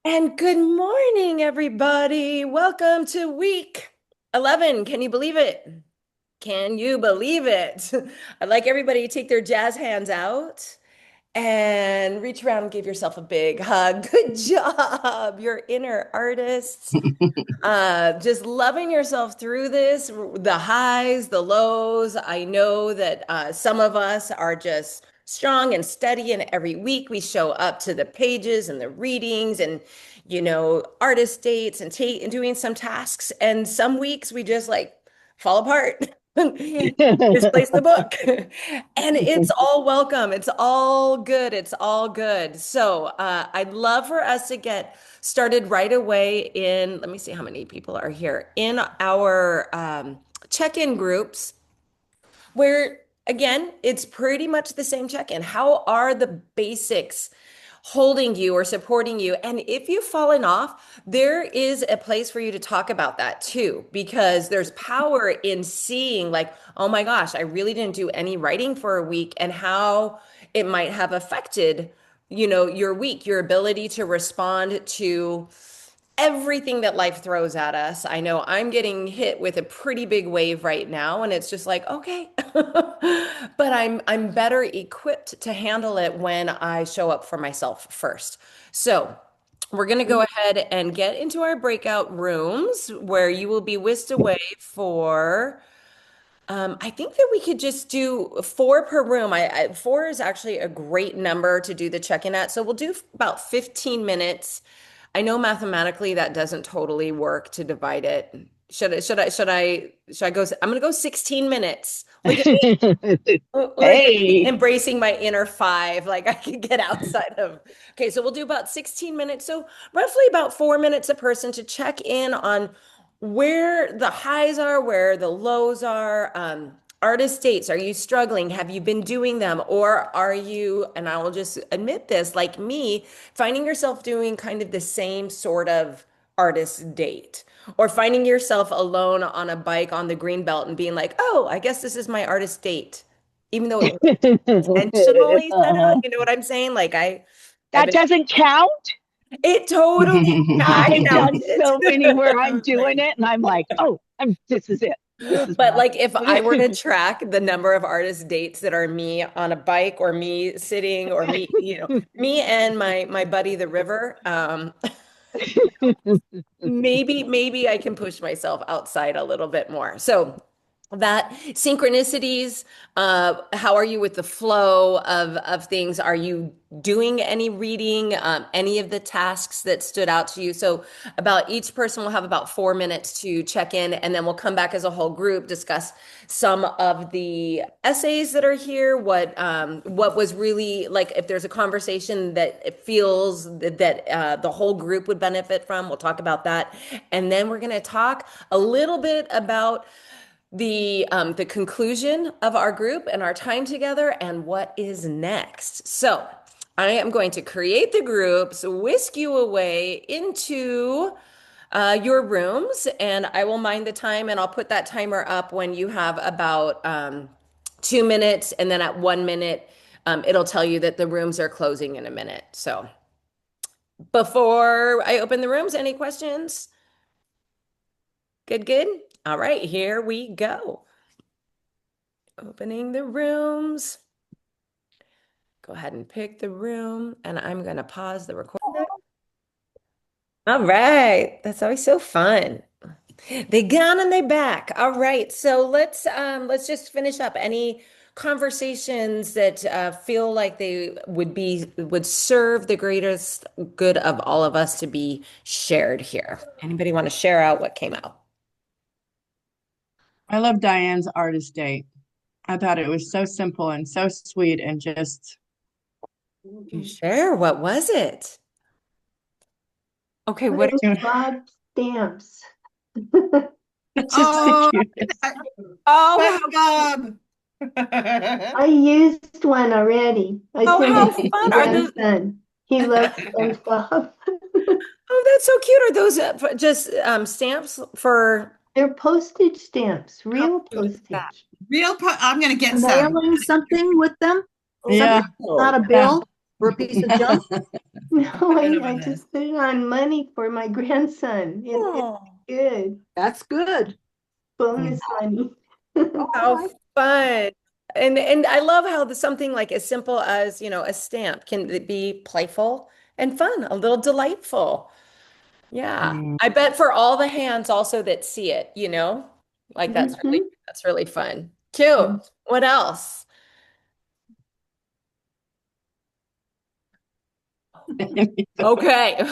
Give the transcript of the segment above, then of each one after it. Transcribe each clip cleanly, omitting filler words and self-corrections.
And good morning, everybody. Welcome to week 11. Can you believe it? Can you believe it? I'd like everybody to take their jazz hands out and reach around and give yourself a big hug. Good job, your inner artists. Just loving yourself through this, the highs, the lows. I know that some of us are just strong and steady, and every week we show up to the pages and the readings and artist dates and doing some tasks. And some weeks we just like fall apart. Misplace the book. And it's all welcome. It's all good. It's all good. So I'd love for us to get started right away let me see how many people are here, in our check-in groups, where again, it's pretty much the same check-in. How are the basics holding you or supporting you? And if you've fallen off, there is a place for you to talk about that too, because there's power in seeing, like, oh my gosh, I really didn't do any writing for a week, and how it might have affected, your week, your ability to respond to everything that life throws at us. I know I'm getting hit with a pretty big wave right now, and it's just like, okay. But I'm better equipped to handle it when I show up for myself first. So, we're going to go ahead and get into our breakout rooms where you will be whisked away for I think that we could just do four per room. Four is actually a great number to do the check-in at. So we'll do about 15 minutes. I know mathematically that doesn't totally work to divide it. Should I go? I'm going to go 16 minutes. Look at me. Look at me Hey, embracing my inner five. Like I can get outside of. Okay, so we'll do about 16 minutes. So roughly about 4 minutes a person to check in on where the highs are, where the lows are. Artist dates, are you struggling? Have you been doing them? Or are you, and I will just admit this, like me, finding yourself doing kind of the same sort of artist date? Or finding yourself alone on a bike on the green belt and being like, oh, I guess this is my artist date, even though it was intentionally set out. uh-huh. You know what I'm saying? Like I've That been, doesn't count. it totally I've done counted. so many where I'm doing Like, it and I'm like, oh, this is it. This is but mine. like if I were to track the number of artist dates that are me on a bike or me sitting or me, me and my buddy the river, maybe I can push myself outside a little bit more. So that synchronicities, how are you with the flow of things? Are you doing any reading, any of the tasks that stood out to you? So about each person will have about 4 minutes to check in, and then we'll come back as a whole group, discuss some of the essays that are here, what was really like, if there's a conversation that it feels that the whole group would benefit from, we'll talk about that. And then we're going to talk a little bit about the conclusion of our group and our time together and what is next. So I am going to create the groups, whisk you away into your rooms, and I will mind the time, and I'll put that timer up when you have about 2 minutes, and then at 1 minute, it'll tell you that the rooms are closing in a minute. So before I open the rooms, any questions? Good, good. All right, here we go. Opening the rooms. Go ahead and pick the room, and I'm going to pause the recording. All right. That's always so fun. They gone and they back. All right. So let's just finish up any conversations that feel like they would serve the greatest good of all of us to be shared here. Anybody want to share out what came out? I love Diane's artist date. I thought it was so simple and so sweet and just You share. What was it? Okay, It what? was Bob stamps. just the Oh, cutest. Oh, but Bob. I used one already. I oh, sent how it to my fun are those? grandson. He loves SpongeBob. Oh, that's so cute. Are those just stamps for? They're postage stamps, How real cute is that? postage. I'm gonna get some. Mailing something with them? Yeah, Something, not a yeah. bill? for a piece of junk? No, don't know I about just put it on money for my grandson. It's Oh, good. That's good. Bonus money. how I- fun. And I love how something like as simple as, a stamp can be playful and fun, a little delightful. Yeah. Mm. I bet for all the hands also that see it, like Mhm. that's really fun. Cute. What else? Okay.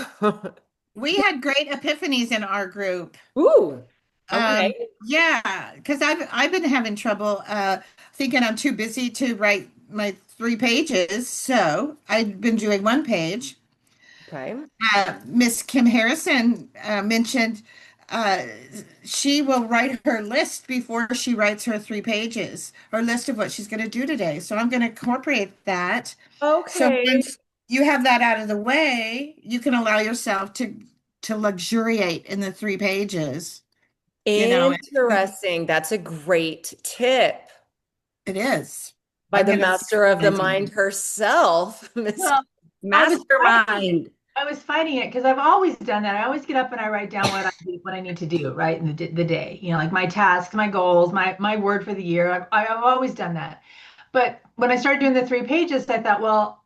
We had great epiphanies in our group. Ooh. Um, Okay. yeah, because I've been having trouble thinking I'm too busy to write my 3 pages. So I've been doing 1 page. Okay. Miss Kim Harrison mentioned uh, she will write her list before she writes her 3 pages, her list of what she's going to do today. So I'm going to incorporate that. So Okay. once you have that out of the way, you can allow yourself to luxuriate in the 3 pages. You know, Interesting. That's a great tip it is. by I'm the going to. master of the mind herself, Miss Well, I was Mastermind. I was fighting it because I've always done that. I always get up and I write down what I need to do, right, in the day. Like my tasks, my goals, my word for the year. I've always done that. But when I started doing the 3 pages, I thought, well,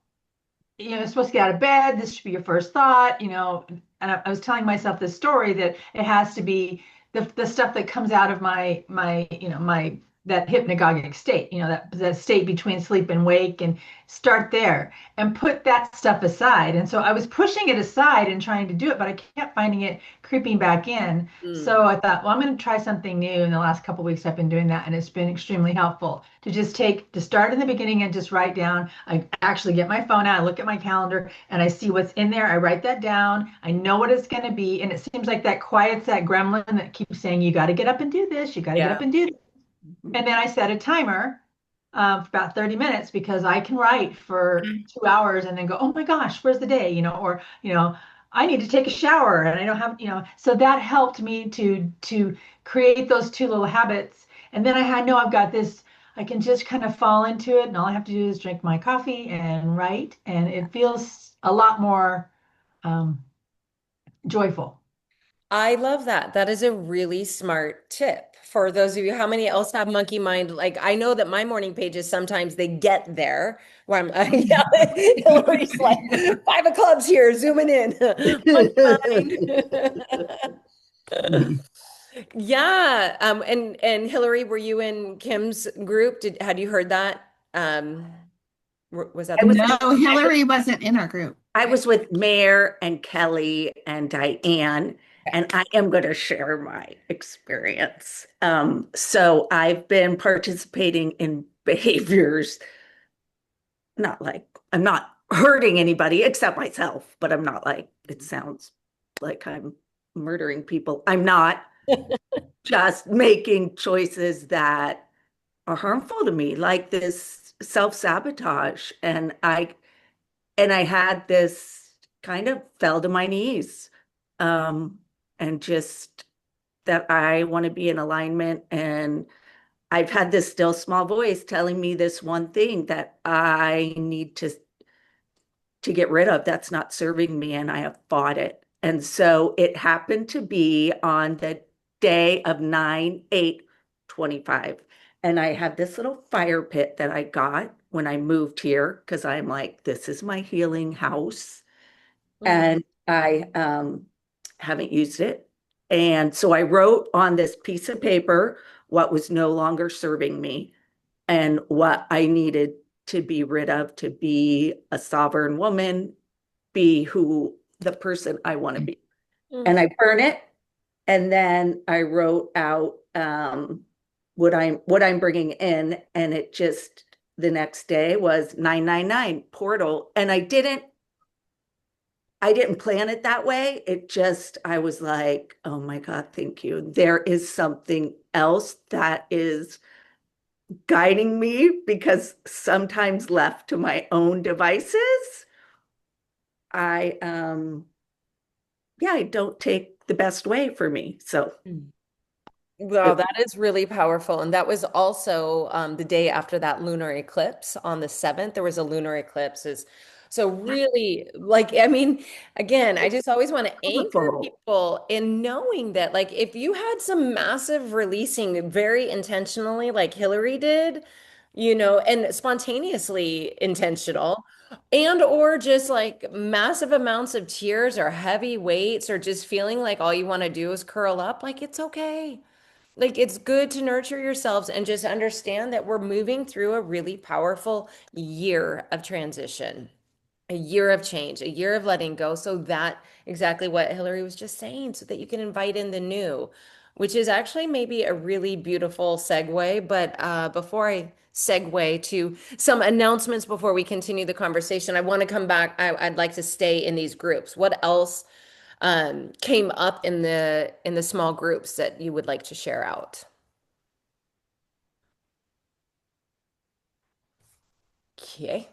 you're supposed to get out of bed. This should be your first thought, And I was telling myself this story that it has to be the stuff that comes out of my that hypnagogic state, that state between sleep and wake, and start there and put that stuff aside. And so I was pushing it aside and trying to do it, but I kept finding it creeping back in. So I thought, well, I'm going to try something new. In the last couple of weeks, I've been doing that, and it's been extremely helpful to start in the beginning and just write down. I actually get my phone out, I look at my calendar, and I see what's in there. I write that down. I know what it's going to be, and it seems like that quiets that gremlin that keeps saying, "You got to get up and do this. You got to get Yeah. up and do this." And then I set a timer for about 30 minutes because I can write for 2 hours and then go, oh my gosh, where's the day? I need to take a shower and I don't have, so that helped me to create those two little habits. And then know I've got this, I can just kind of fall into it, and all I have to do is drink my coffee and write, and it feels a lot more joyful. I love that. That is a really smart tip. For those of you, how many else have monkey mind? Like I know that my morning pages sometimes they get there where I'm yeah, Hillary's like 5 o'clock's here, zooming in. Monkey mind. Yeah. And Hillary, were you in Kim's group? Had you heard that? Was that I the was, No, Hillary wasn't in our group. I was with Mayor and Kelly and Diane, and I am going to share my experience. So I've been participating in behaviors, not like I'm not hurting anybody except myself, but I'm not like, it sounds like I'm murdering people. I'm not just making choices that are harmful to me, like this self-sabotage. And I had this kind of fell to my knees, and just that I want to be in alignment. And I've had this still small voice telling me this one thing that I need to get rid of that's not serving me, and I have fought it. And so it happened to be on the day of 9/8/25. And I had this little fire pit that I got when I moved here because I'm like, this is my healing house. And I haven't used it. And so I wrote on this piece of paper what was no longer serving me and what I needed to be rid of to be a sovereign woman, be who the person I want to be. And I burn it. And then I wrote out what I'm bringing in, and it just the next day was 999 portal, and I didn't plan it that way. It just, I was like, oh my God, thank you. There is something else that is guiding me, because sometimes left to my own devices, I yeah, I don't take the best way for me. So Wow, that is really powerful. And that was also the day after that lunar eclipse on the 7th. There was a lunar eclipse. As So really, like, I mean, again, I just always want to anchor Powerful. people in knowing that, like, if you had some massive releasing very intentionally, like Hillary did, and spontaneously intentional, and or just like massive amounts of tears or heavy weights or just feeling like all you want to do is curl up, like, it's okay. Like, it's good to nurture yourselves and just understand that we're moving through a really powerful year of transition, a year of change, a year of letting go. So that exactly what Hillary was just saying, so that you can invite in the new, which is actually maybe a really beautiful segue. But before I segue to some announcements before we continue the conversation, I want to come back. I'd like to stay in these groups. What else came up in the small groups that you would like to share out? Okay.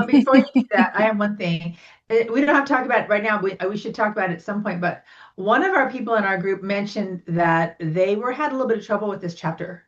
Before you do that, I have one thing. We don't have to talk about it right now. We should talk about it at some point. But one of our people in our group mentioned that they had a little bit of trouble with this chapter.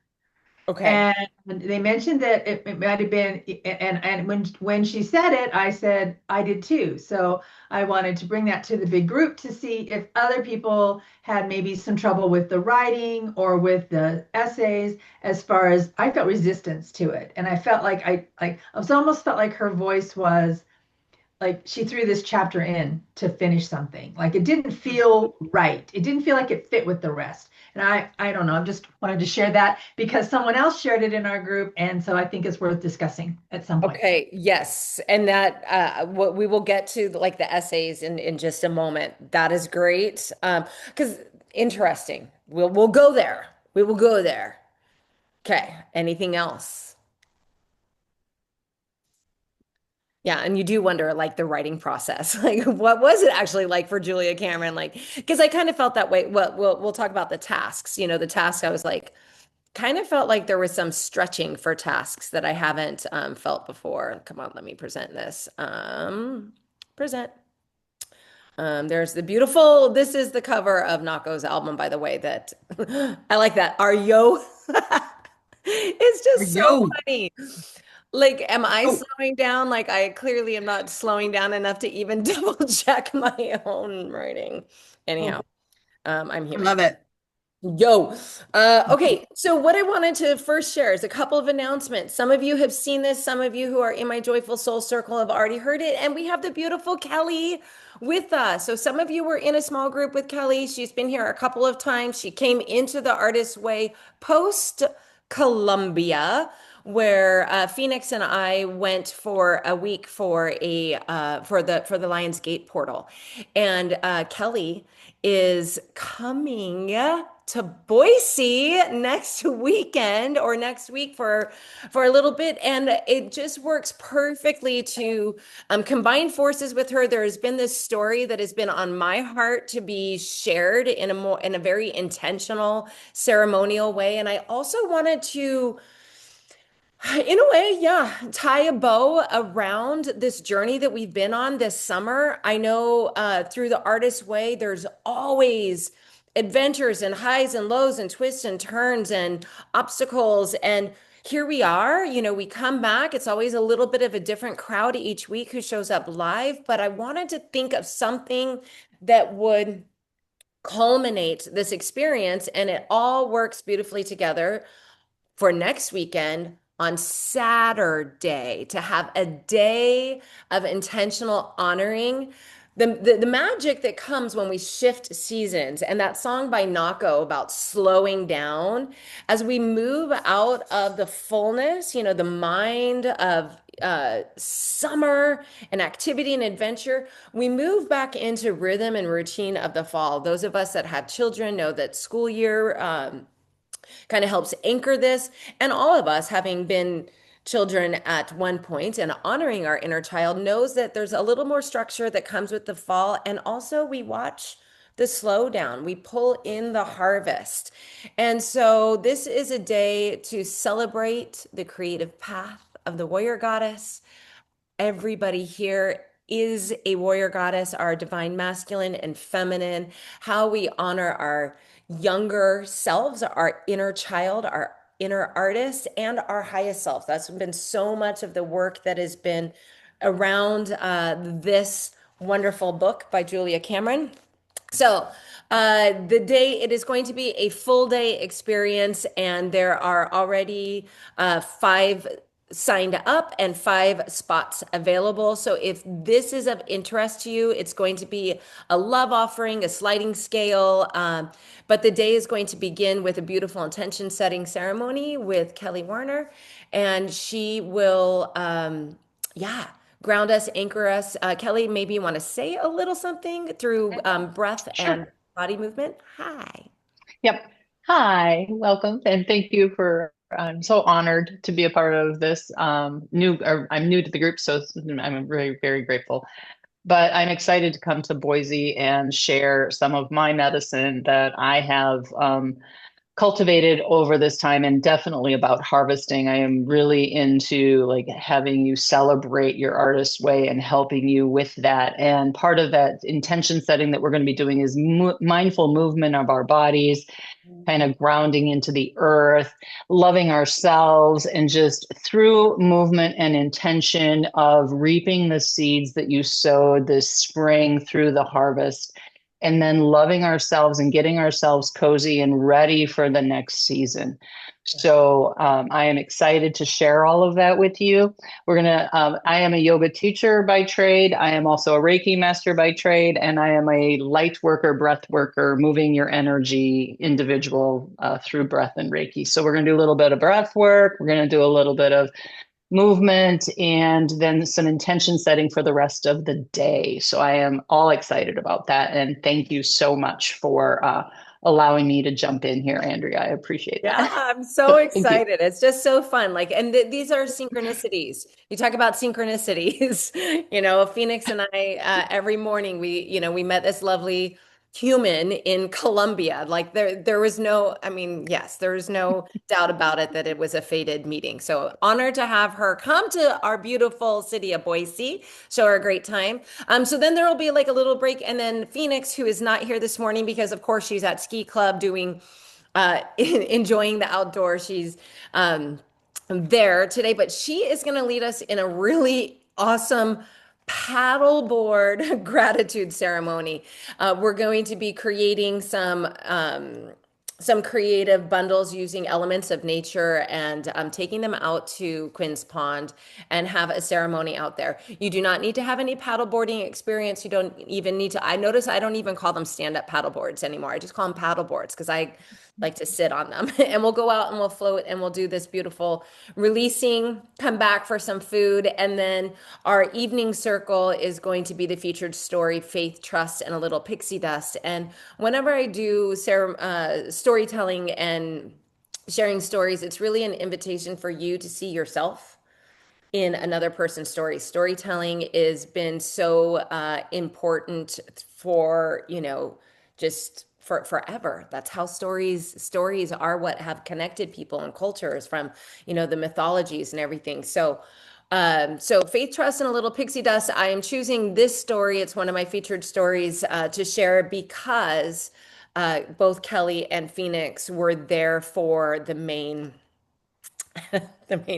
Okay. And they mentioned that it might have been, and when she said it, I said I did too. So I wanted to bring that to the big group to see if other people had maybe some trouble with the writing or with the essays. As far as I felt resistance to it, and I felt like I was almost felt like her voice was like she threw this chapter in to finish something. Like it didn't feel right. It didn't feel like it fit with the rest. And I don't know. I just wanted to share that because someone else shared it in our group, and so I think it's worth discussing at some point. Okay, yes. And that what we will get to like the essays in just a moment. That is great. Because interesting. We'll go there. We will go there. Okay. Anything else? Yeah, and you do wonder like the writing process. Like what was it actually like for Julia Cameron? Like, because I kind of felt that way. Well, we'll talk about the tasks. The tasks I was like kind of felt like there was some stretching for tasks that I haven't felt before. Come on, let me present this. Present. There's the beautiful, this is the cover of Nako's album, by the way, that I like that. Are yo? It's just so Yo. funny. Like, am I Oh, slowing down? Like, I clearly am not slowing down enough to even double check my own writing. Anyhow, I'm I human. love it. Yo. Okay, so what I wanted to first share is a couple of announcements. Some of you have seen this, some of you who are in my Joyful Soul Circle have already heard it, and we have the beautiful Kelly with us. So some of you were in a small group with Kelly. She's been here a couple of times. She came into the Artist Way post Columbia, where Phoenix and I went for a week for the Lions Gate portal, and Kelly is coming to Boise next weekend or next week for a little bit, and it just works perfectly to combine forces with her. There has been this story that has been on my heart to be shared in a very intentional, ceremonial way, and I also wanted to, in a way, yeah, tie a bow around this journey that we've been on this summer. I know through the Artist Way, there's always adventures and highs and lows and twists and turns and obstacles. And here we are, we come back. It's always a little bit of a different crowd each week who shows up live. But I wanted to think of something that would culminate this experience, and it all works beautifully together for next weekend on Saturday to have a day of intentional honoring the magic that comes when we shift seasons. And that song by Nako about slowing down as we move out of the fullness, the mind of summer and activity and adventure, we move back into rhythm and routine of the fall. Those of us that have children know that school year kind of helps anchor this. And all of us, having been children at one point and honoring our inner child, knows that there's a little more structure that comes with the fall. And also, we watch the slowdown, we pull in the harvest. And so, this is a day to celebrate the creative path of the warrior goddess. Everybody here is a warrior goddess, our divine masculine and feminine, how we honor our younger selves, our inner child, our inner artist, and our highest self. That's been so much of the work that has been around this wonderful book by Julia Cameron. So, the day, it is going to be a full day experience, and there are already 5 signed up and 5 spots available. So, if this is of interest to you, it's going to be a love offering, a sliding scale. But the day is going to begin with a beautiful intention setting ceremony with Kelly Warner, and she will, yeah, ground us, anchor us. Kelly, maybe you want to say a little something through breath and Sure. body movement. Hi. Yep. Hi, welcome, and thank you for. I'm so honored to be a part of this I'm new to the group, so I'm very, very grateful. But I'm excited to come to Boise and share some of my medicine that I have cultivated over this time, and definitely about harvesting. I am really into like having you celebrate your artist way and helping you with that. And part of that intention setting that we're going to be doing is mindful movement of our bodies, kind of grounding into the earth, loving ourselves, and just through movement and intention of reaping the seeds that you sowed this spring through the harvest, and then loving ourselves and getting ourselves cozy and ready for the next season. So I am excited to share all of that with you. I am a yoga teacher by trade. I am also a Reiki master by trade, and I am a light worker, breath worker, moving your energy individual through breath and Reiki. So we're going to do a little bit of breath work. We're going to do a little bit of movement, and then some intention setting for the rest of the day. So I am all excited about that. And thank you so much for allowing me to jump in here, Andrea. I appreciate Yeah, that. I'm so Thank you. excited. It's just so fun. Like, and these are synchronicities. You talk about synchronicities. Phoenix and I, every morning we met this lovely human in Colombia. Like there was no, I mean, yes, there was no doubt about it that it was a fated meeting. So honored to have her come to our beautiful city of Boise, show her a great time. So then there will be like a little break, and then Phoenix, who is not here this morning because of course she's at ski club doing enjoying the outdoors. She's there today, but she is going to lead us in a really awesome paddleboard gratitude ceremony. We're going to be creating some creative bundles using elements of nature, and taking them out to Quinn's Pond and have a ceremony out there. You do not need to have any paddleboarding experience. You don't even need to. I notice I don't even call them stand-up paddleboards anymore. I just call them paddleboards because I like to sit on them. And we'll go out and we'll float and we'll do this beautiful releasing, come back for some food. And then our evening circle is going to be the featured story, Faith, Trust, and a Little Pixie Dust. And whenever I do storytelling and sharing stories, it's really an invitation for you to see yourself in another person's story. Storytelling has been so important for, just for forever. That's how stories are what have connected people and cultures from, the mythologies and everything. So Faith, Trust, and a Little Pixie Dust. I am choosing this story. It's one of my featured stories to share because both Kelly and Phoenix were there for the main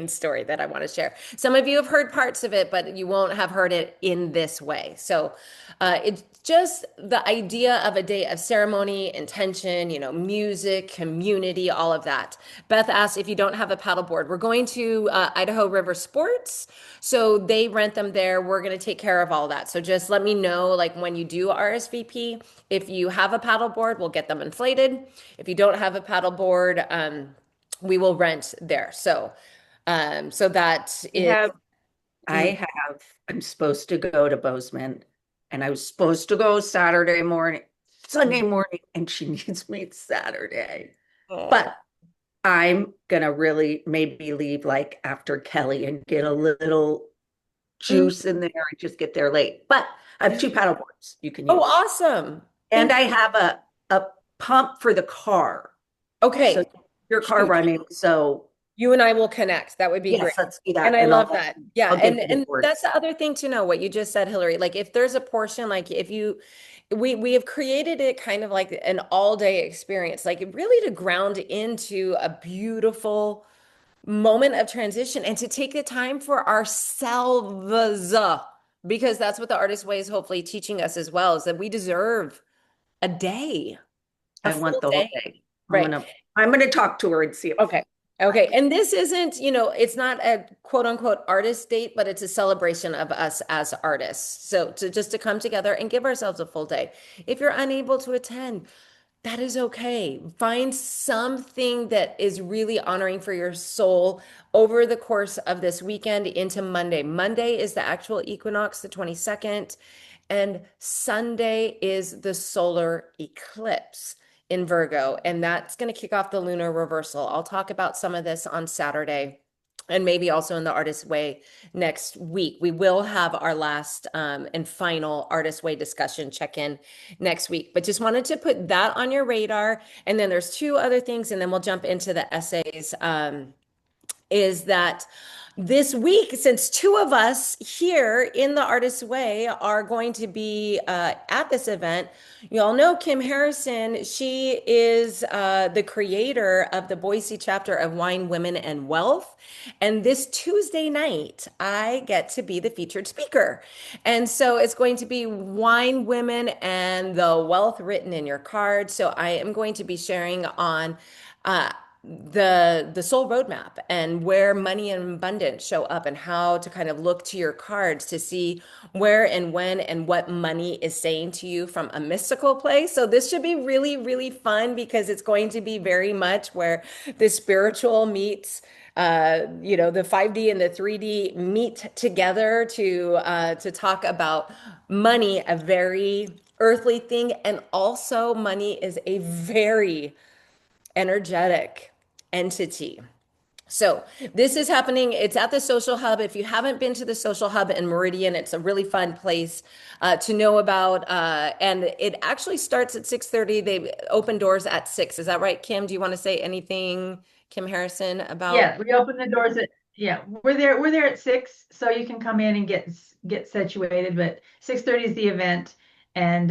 story that I want to share. Some of you have heard parts of it, but you won't have heard it in this way. So it's just the idea of a day of ceremony, intention, music, community, all of that. Beth asked if you don't have a paddleboard. We're going to Idaho River Sports. So they rent them there. We're going to take care of all that. So just let me know, like when you do RSVP, if you have a paddleboard, we'll get them inflated. If you don't have a paddleboard, we will rent there. So that is. I'm supposed to go to Bozeman, and I was supposed to go Sunday morning, and she needs me Saturday. But I'm gonna really maybe leave like after Kelly and get a little juice in there and just get there late. But I have 2 paddle boards you can use. Oh, awesome. And I have a pump for the car. Okay. So your car running. So you and I will connect. That would be great. Let's do that. And I love that. Yeah. And boards. That's the other thing to know, what you just said, Hillary. Like if there's a portion, like we have created it kind of like an all day experience, like really to ground into a beautiful moment of transition and to take the time for ourselves, because that's what the Artist Way is hopefully teaching us as well, is that we deserve a day, a I want full the whole day. day. Right. I'm gonna talk to her and see if Okay. Okay. And this isn't, it's not a quote unquote artist date, but it's a celebration of us as artists. So to come together and give ourselves a full day. If you're unable to attend, that is okay. Find something that is really honoring for your soul over the course of this weekend into Monday. Monday is the actual equinox, the 22nd, and Sunday is the solar eclipse in Virgo, and that's going to kick off the lunar reversal. I'll talk about some of this on Saturday and maybe also in the Artist Way next week. We will have our last and final Artist Way discussion check-in next week, but just wanted to put that on your radar. And then there's two other things, and then we'll jump into the essays. Is that this week, since two of us here in the Artist's Way are going to be at this event, you all know Kim Harrison. She is the creator of the Boise chapter of Wine, Women, and Wealth. And this Tuesday night, I get to be the featured speaker. And so it's going to be Wine, Women, and the Wealth written in your card. So I am going to be sharing on the soul roadmap and where money and abundance show up and how to kind of look to your cards to see where and when and what money is saying to you from a mystical place. So this should be really, really fun because it's going to be very much where the spiritual meets the 5D and the 3D meet together to talk about money, a very earthly thing, and also money is a very energetic entity. So this is happening. It's at the Social Hub. If you haven't been to the Social Hub in Meridian, it's a really fun place to know about. And it actually starts at 6:30. They open doors at 6. Is that right, Kim? Do you want to say anything, Kim Harrison, about? Yeah, we open the doors at, yeah, we're there at 6, so you can come in and get situated, but 6:30 is the event. And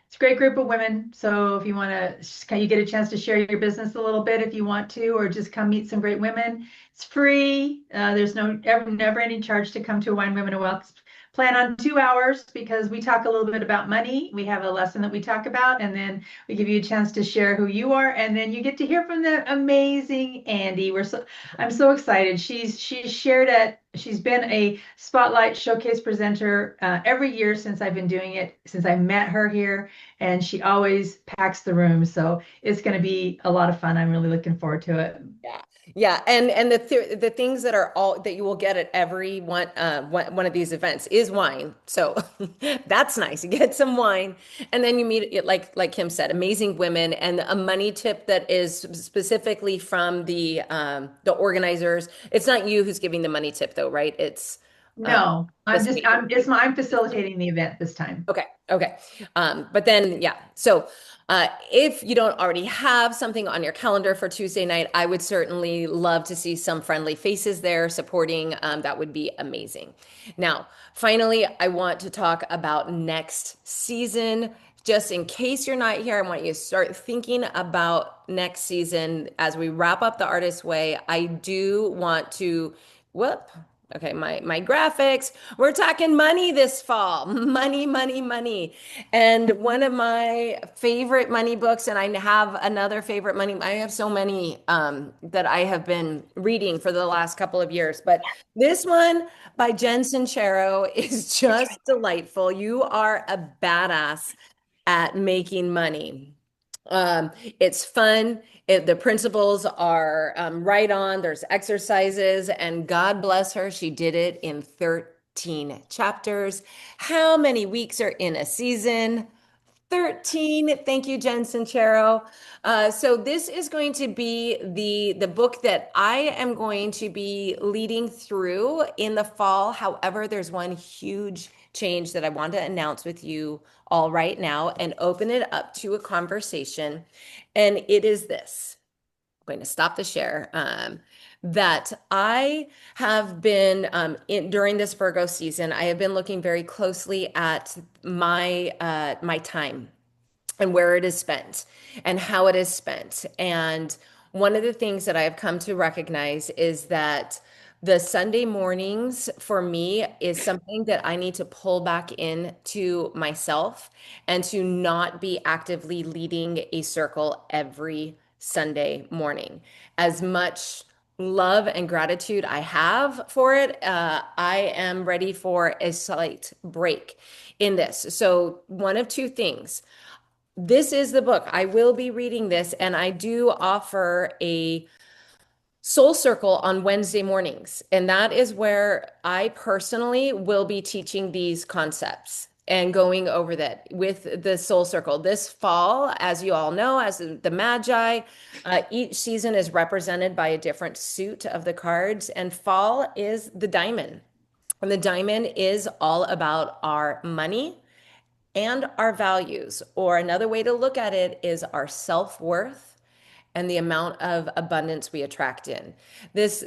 it's a great group of women. So if you want to, you get a chance to share your business a little bit if you want to, or just come meet some great women. It's free. There's never any charge to come to a Wine, Women, and Wealth. Plan on 2 hours because we talk a little bit about money. We have a lesson that we talk about, and then we give you a chance to share who you are, and then you get to hear from the amazing Andy. I'm so excited. She's been a Spotlight Showcase presenter every year since I've been doing it, since I met her here, and she always packs the room. So it's going to be a lot of fun. I'm really looking forward to it. Yeah. Yeah, and the things that are all that you will get at every one of these events is wine. So that's nice. You get some wine, and then you meet it like Kim said, amazing women, and a money tip that is specifically from the organizers. It's not you who's giving the money tip though, right? It's No, I'm facilitating the event this time. Okay. Okay. But then, yeah. So if you don't already have something on your calendar for Tuesday night, I would certainly love to see some friendly faces there supporting. That would be amazing. Now, finally, I want to talk about next season. Just in case you're not here, I want you to start thinking about next season as we wrap up the Artist Way. I do want to, okay, my graphics. We're talking money this fall. Money, money, money. And one of my favorite money books, and I have another favorite money. I have so many that I have been reading for the last couple of years. But this one by Jen Sincero is just delightful. You are a badass at making money. It's fun. The principles are right on. There's exercises, and God bless her, she did it in 13 chapters. How many weeks are in a season? 13. Thank you, Jen Sincero. So this is going to be the book that I am going to be leading through in the fall. However, there's one huge change that I want to announce with you all right now and open it up to a conversation. And it is this. I'm going to stop the share. That I have been during this Virgo season, I have been looking very closely at my time and where it is spent and how it is spent and one of the things that I have come to recognize is that the Sunday mornings for me is something that I need to pull back in to myself and to not be actively leading a circle every Sunday morning. As much love and gratitude I have for it, I am ready for a slight break in this. So, one of two things. This is the book. I will be reading this, and I do offer a Soul Circle on Wednesday mornings. And that is where I personally will be teaching these concepts and going over that with the Soul Circle. This fall, as you all know, as the Magi, each season is represented by a different suit of the cards, and fall is the diamond. And the diamond is all about our money and our values, or another way to look at it is our self-worth and the amount of abundance we attract in. This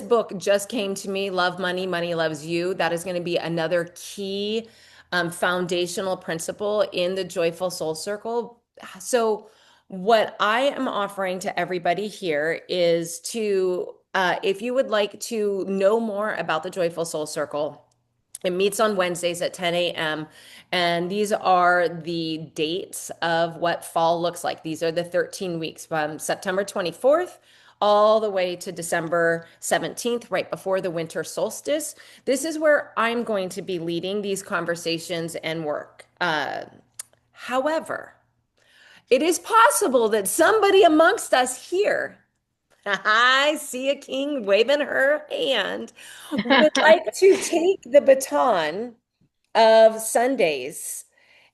book just came to me, Love Money, Money Loves You. That is going to be another key foundational principle in the Joyful Soul Circle. So what I am offering to everybody here is to, if you would like to know more about the Joyful Soul Circle, it meets on Wednesdays at 10 a.m. And these are the dates of what fall looks like. These are the 13 weeks from September 24th all the way to December 17th, right before the winter solstice. This is where I'm going to be leading these conversations and work. However, it is possible that somebody amongst us here, I see a king waving her hand, would like to take the baton of Sundays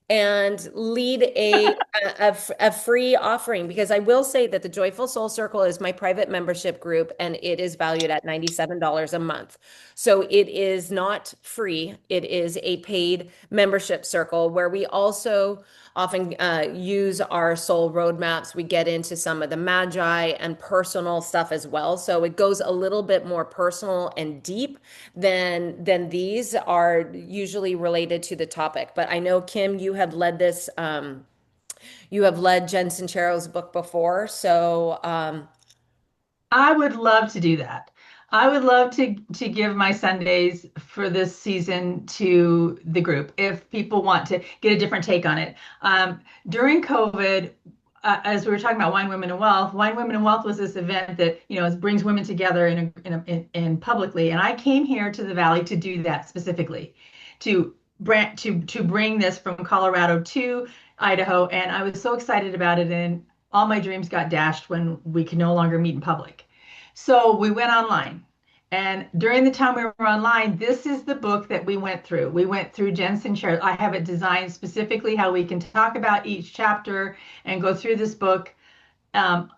and lead a free offering, because I will say that the Joyful Soul Circle is my private membership group and it is valued at $97 a month. So it is not free. It is a paid membership circle where we also often use our soul roadmaps. We get into some of the magi and personal stuff as well. So it goes a little bit more personal and deep than these are usually related to the topic. But I know, Kim, you have led this, you have led Jen Sincero's book before. So I would love to do that. I would love to give my Sundays for this season to the group if people want to get a different take on it. During COVID, as we were talking about Wine Women and Wealth, Wine Women and Wealth was this event that brings women together in publicly, and I came here to the Valley to do that specifically, to bring this from Colorado to Idaho, and I was so excited about it, and all my dreams got dashed when we could no longer meet in public. So we went online. And during the time we were online, this is the book that we went through. We went through Jen Sincero. I have it designed specifically how we can talk about each chapter and go through this book. And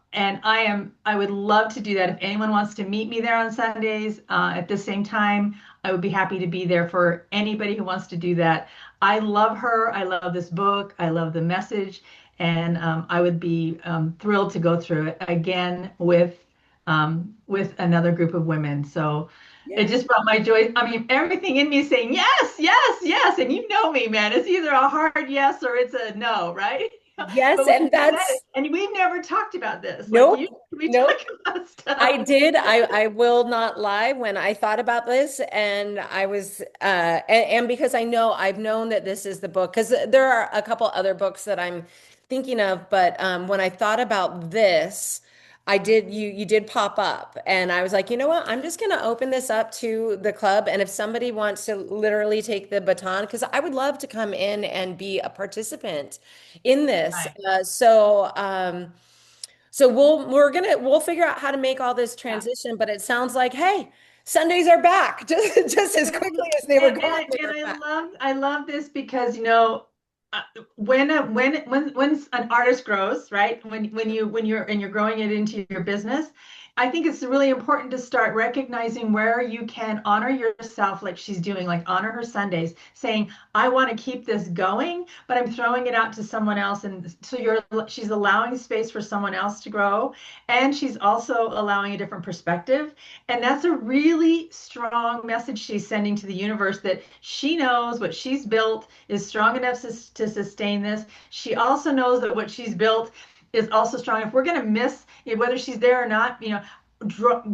I would love to do that. If anyone wants to meet me there on Sundays at the same time, I would be happy to be there for anybody who wants to do that. I love her. I love this book. I love the message. And I would be thrilled to go through it again with another group of women. So it just brought my joy. I mean, everything in me is saying, yes, yes, yes. And you know me, man, it's either a hard yes or it's a no, right? yes, and and we've never talked about this. Nope. We Nope. talk about stuff. I did. I will not lie. When I thought about this, and I was, and because I've known that this is the book, because there are a couple other books that I'm thinking of, but when I thought about this, you did pop up, and I was like, you know what? I'm just going to open this up to the club. And if somebody wants to literally take the baton, because I would love to come in and be a participant in this. Right. So we'll figure out how to make all this transition, but it sounds like, hey, Sundays are back just as quickly as they were going. And I love this because when an artist grows, right? When you're growing it into your business, I think it's really important to start recognizing where you can honor yourself, like she's doing, like honor her Sundays, saying, I want to keep this going, but I'm throwing it out to someone else. And so she's allowing space for someone else to grow. And she's also allowing a different perspective. And that's a really strong message she's sending to the universe, that she knows what she's built is strong enough to sustain this. She also knows that what she's built is also strong. If we're going to miss whether she's there or not,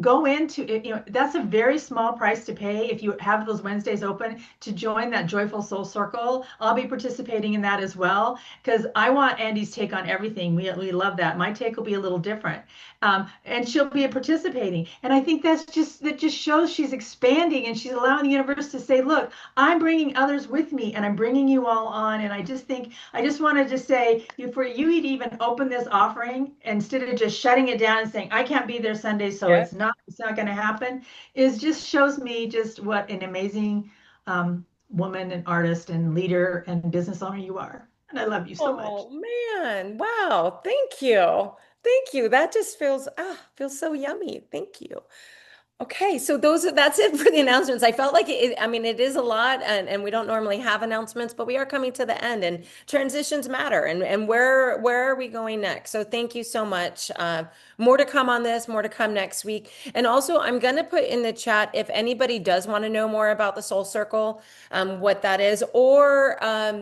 go into it. That's a very small price to pay if you have those Wednesdays open to join that Joyful Soul Circle. I'll be participating in that as well because I want Andy's take on everything. We love that. My take will be a little different, and she'll be participating. And I think that just shows she's expanding and she's allowing the universe to say, look, I'm bringing others with me and I'm bringing you all on. And I just wanted to say, for you to even open this offering instead of just shutting it down and saying, I can't be there Sunday, so Yeah. it's not going to happen, is just shows me just what an amazing woman and artist and leader and business owner you are. And I love you so much. Oh man, wow. Thank you. Thank you. That just feels so yummy. Thank you. Okay, so that's it for the announcements. I felt like I mean, it is a lot and we don't normally have announcements, but we are coming to the end and transitions matter and where are we going next? So thank you so much. More to come on this, more to come next week. And also I'm gonna put in the chat if anybody does want to know more about the Soul Circle, what that is, or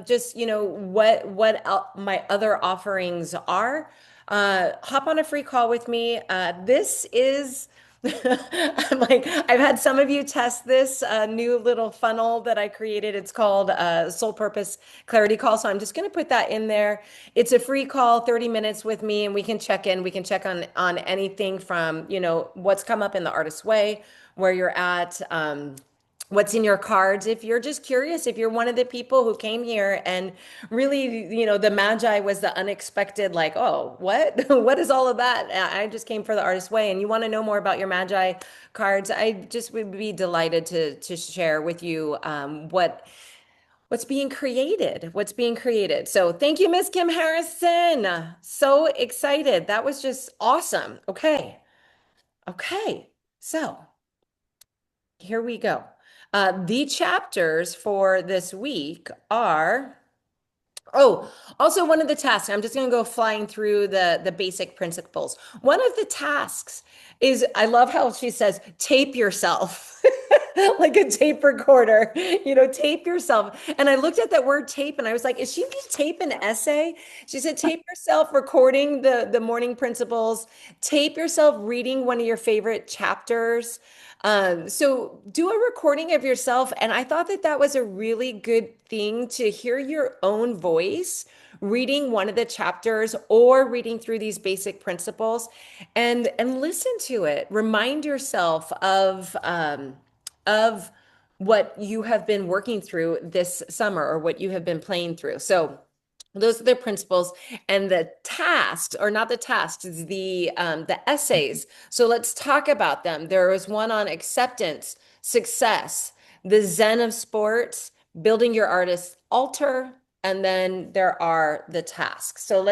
just what my other offerings are. Hop on a free call with me. This is I'm like, I've had some of you test this new little funnel that I created. It's called Soul Purpose Clarity Call. So I'm just going to put that in there. It's a free call, 30 minutes with me, and we can check in. We can check on anything from, what's come up in the artist's way, where you're at, what's in your cards. If you're just curious, if you're one of the people who came here and really, the magi was the unexpected, like, oh, what? What is all of that? I just came for the artist way. And you want to know more about your magi cards, I just would be delighted to share with you what's being created. So thank you, Miss Kim Harrison. So excited. That was just awesome. Okay. So here we go. The chapters for this week are, also one of the tasks, I'm just going to go flying through the basic principles. One of the tasks is, I love how she says, tape yourself. Like a tape recorder, tape yourself. And I looked at that word tape and I was like, is she going to tape an essay? She said, tape yourself recording the morning principles, tape yourself reading one of your favorite chapters. So do a recording of yourself. And I thought that was a really good thing to hear your own voice reading one of the chapters or reading through these basic principles and listen to it. Remind yourself of what you have been working through this summer or what you have been playing through. So those are the principles and the tasks, or not the tasks, the essays. So let's talk about them. There was one on acceptance, success, the Zen of sports, building your artist's altar, and then there are the tasks. So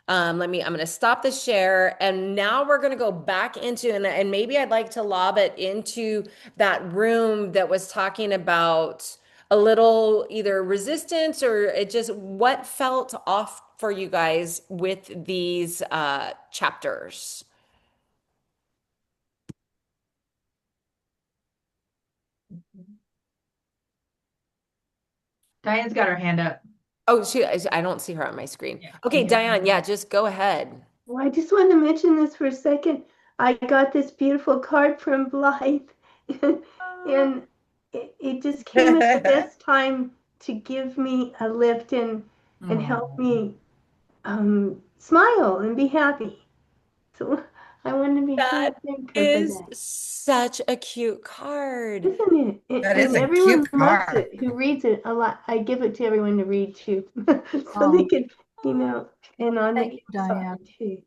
I'm going to stop the share and now we're going to go back into, and maybe I'd like to lob it into that room that was talking about a little either resistance or it just what felt off for you guys with these chapters. Diane's got her hand up. Oh, I don't see her on my screen. Yeah. Okay, Diane, yeah, just go ahead. Well, I just want to mention this for a second. I got this beautiful card from Blythe, and it just came at the best time to give me a lift and help me smile and be happy. So I want to be That thankful for is that. such a cute card. Isn't it? That And is a everyone cute loves card. it who reads it a lot. I give it to everyone to read too. So Oh. they can, and on Thank the you, Diane. too.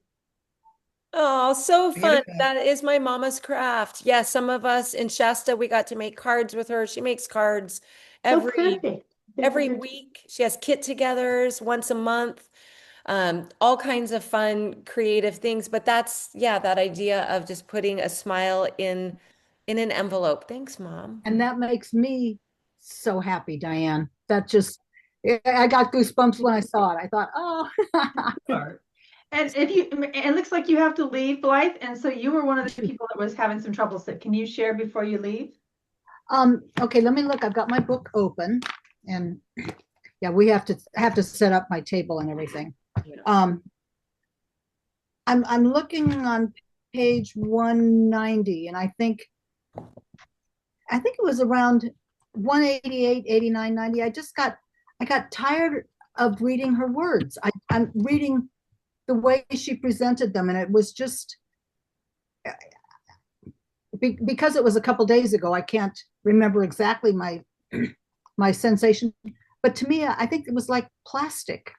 Oh, so fun. Beautiful. That is my mama's craft. Yeah, some of us in Shasta, we got to make cards with her. She makes cards So every perfect. They're every perfect. week. She has kit-togethers once a month. All kinds of fun, creative things. But that's, yeah, that idea of just putting a smile in an envelope. Thanks, Mom. And that makes me so happy, Diane. I got goosebumps when I saw it. I thought, oh. And it looks like you have to leave, Blythe, and so you were one of the people that was having some trouble. So can you share before you leave? Okay, let me look. I've got my book open, and yeah, we have to set up my table and everything. I'm looking on page 190, and I think it was around 188, 89, 90. I got tired of reading her words. I'm reading the way she presented them, and it was just because it was a couple days ago, I can't remember exactly my sensation. But to me, I think it was like plastic.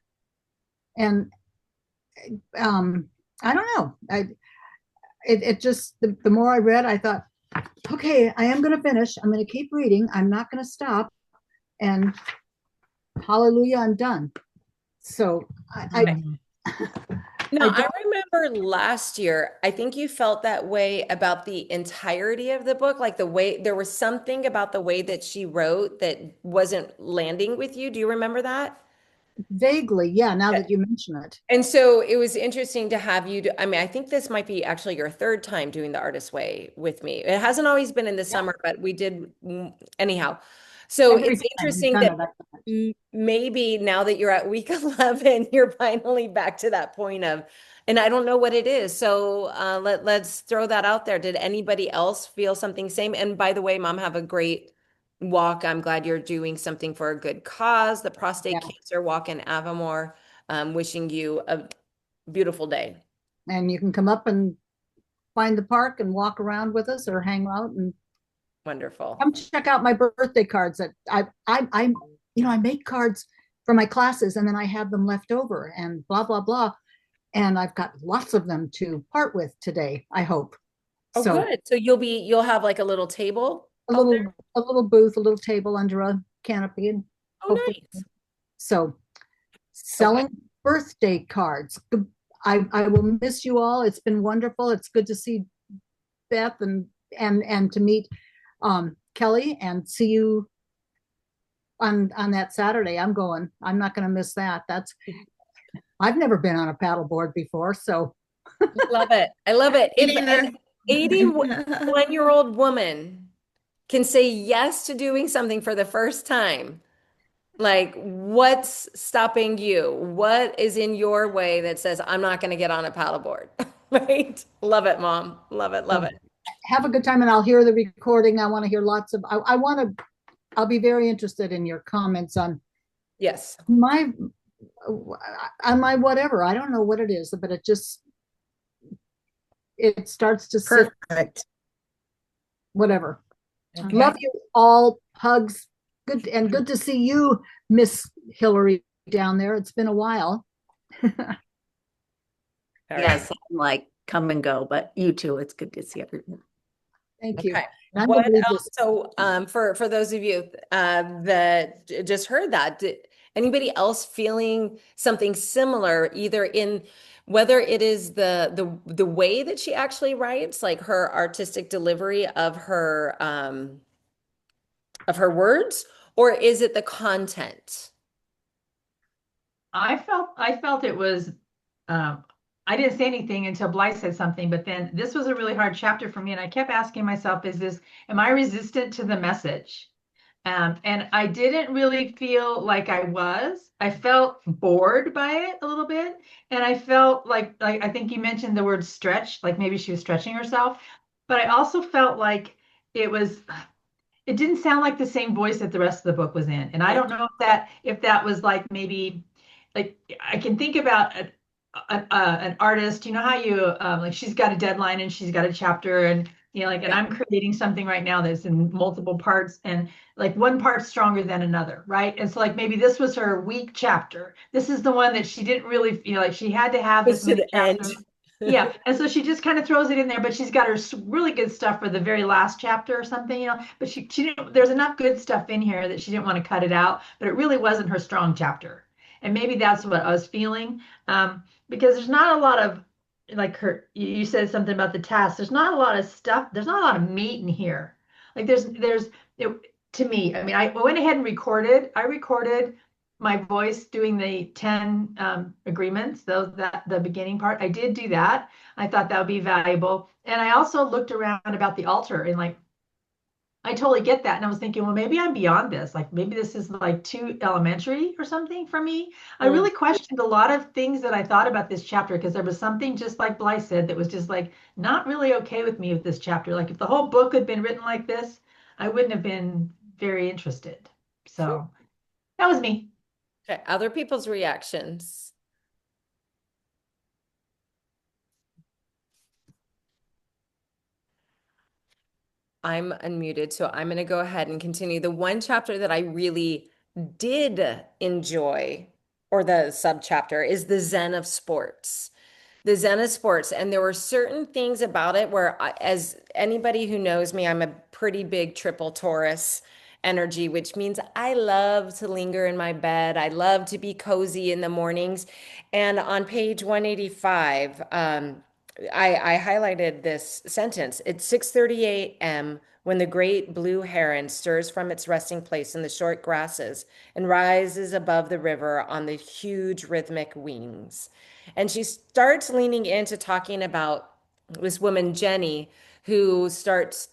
And I don't know. It just the more I read, I thought, okay, I am going to finish. I'm going to keep reading. I'm not going to stop. And hallelujah, I'm done. So No, I remember last year, I think you felt that way about the entirety of the book, like the way there was something about the way that she wrote that wasn't landing with you. Do you remember that? vaguely, yeah, now that you mention it. And so it was interesting to have you I mean, I think this might be actually your third time doing the Artist Way with me. It hasn't always been in the summer, but we did anyhow. So Every it's time we've interesting done that it, maybe now that you're at week 11, you're finally back to that point of, and I don't know what it is. So let's throw that out there. Did anybody else feel something same? And by the way, Mom, have a great walk. I'm glad you're doing something for a good cause, the prostate Yeah. cancer walk in Avamore. Wishing you a beautiful day. and you can come up and find the park and walk around with us or hang out and Wonderful. come check out my birthday cards that I I make cards for my classes and then I have them left over and blah blah blah, and I've got lots of them to part with today, I hope. Oh, So good. So you'll have like a little table a out there? little booth, a little table under a canopy, and Oh, hopefully nice. so selling birthday cards. I will miss you all. It's been wonderful. It's good to see Beth and to meet Kelly and see you on that Saturday. I'm going. I'm not going to miss that. I've never been on a paddleboard before, so Love it. I love it. If Either. an 81-year-old woman can say yes to doing something for the first time, like what's stopping you? What is in your way that says, I'm not going to get on a paddleboard? Right? Love it, Mom. Love it. Love it. have a good time, and I'll hear the recording. I want to hear lots of. I want to. I'll be very interested in your comments on Yes. my whatever. I don't know what it is, but it starts to sit Perfect. whatever. Okay. Love you all. Hugs. Good to see you, Miss Hillary, down there. It's been a while. All right. Yes, I'm like come and go, but you too. It's good to see everyone. Thank you. Okay. And I'm What gonna leave else? this. So, for those of you that just heard that, did anybody else feeling something similar, either in whether it is the way that she actually writes, like her artistic delivery of her words, or is it the content? I felt it was I didn't say anything until Blythe said something, but then this was a really hard chapter for me, and I kept asking myself, am I resistant to the message? And I didn't really feel like I was. I felt bored by it a little bit, and I felt like I think you mentioned the word stretch, like maybe she was stretching herself, but I also felt like it didn't sound like the same voice that the rest of the book was in. And I don't know if that was like maybe like I can think about an artist. You know how you like she's got a deadline and she's got a chapter and like and I'm creating something right now that's in multiple parts and like one part's stronger than another, right? And so like maybe this was her weak chapter. This is the one that she didn't really like she had to have this To many the end. chapters. Yeah, and so she just kind of throws it in there, but she's got her really good stuff for the very last chapter or something, but she didn't, there's enough good stuff in here that she didn't want to cut it out, but it really wasn't her strong chapter. And maybe that's what I was feeling, because there's not a lot of, like you said something about the task. There's not a lot of stuff. There's not a lot of meat in here. Like to me, I mean, I went ahead and I recorded my voice doing the 10 agreements, the beginning part. I did do that. I thought that would be valuable. And I also looked around about the altar and like I totally get that. And I was thinking, well, maybe I'm beyond this. Like maybe this is like too elementary or something for me. I Mm. really questioned a lot of things that I thought about this chapter because there was something just like Blythe said that was just like not really okay with me with this chapter. Like if the whole book had been written like this, I wouldn't have been very interested. So that was me. Okay, other people's reactions. I'm unmuted, so I'm going to go ahead and continue. The one chapter that I really did enjoy, or the subchapter, is the Zen of Sports. The Zen of Sports. And there were certain things about it where, as anybody who knows me, I'm a pretty big triple Taurus energy, which means I love to linger in my bed. I love to be cozy in the mornings. And on page 185, I highlighted this sentence. It's 6:30 a.m. when the great blue heron stirs from its resting place in the short grasses and rises above the river on the huge rhythmic wings. And she starts leaning into talking about this woman, Jenny, who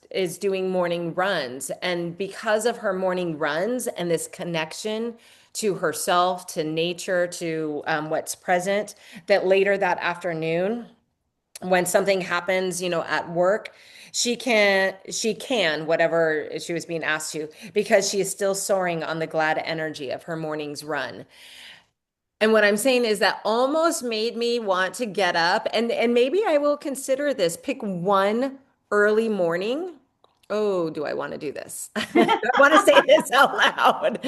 is doing morning runs. And because of her morning runs and this connection to herself, to nature, to what's present, that later that afternoon, when something happens, at work, she can whatever she was being asked to, because she is still soaring on the glad energy of her morning's run. And what I'm saying is that almost made me want to get up, and maybe I will consider this. Pick one early morning. Oh, do I want to do this? I want to say this out loud.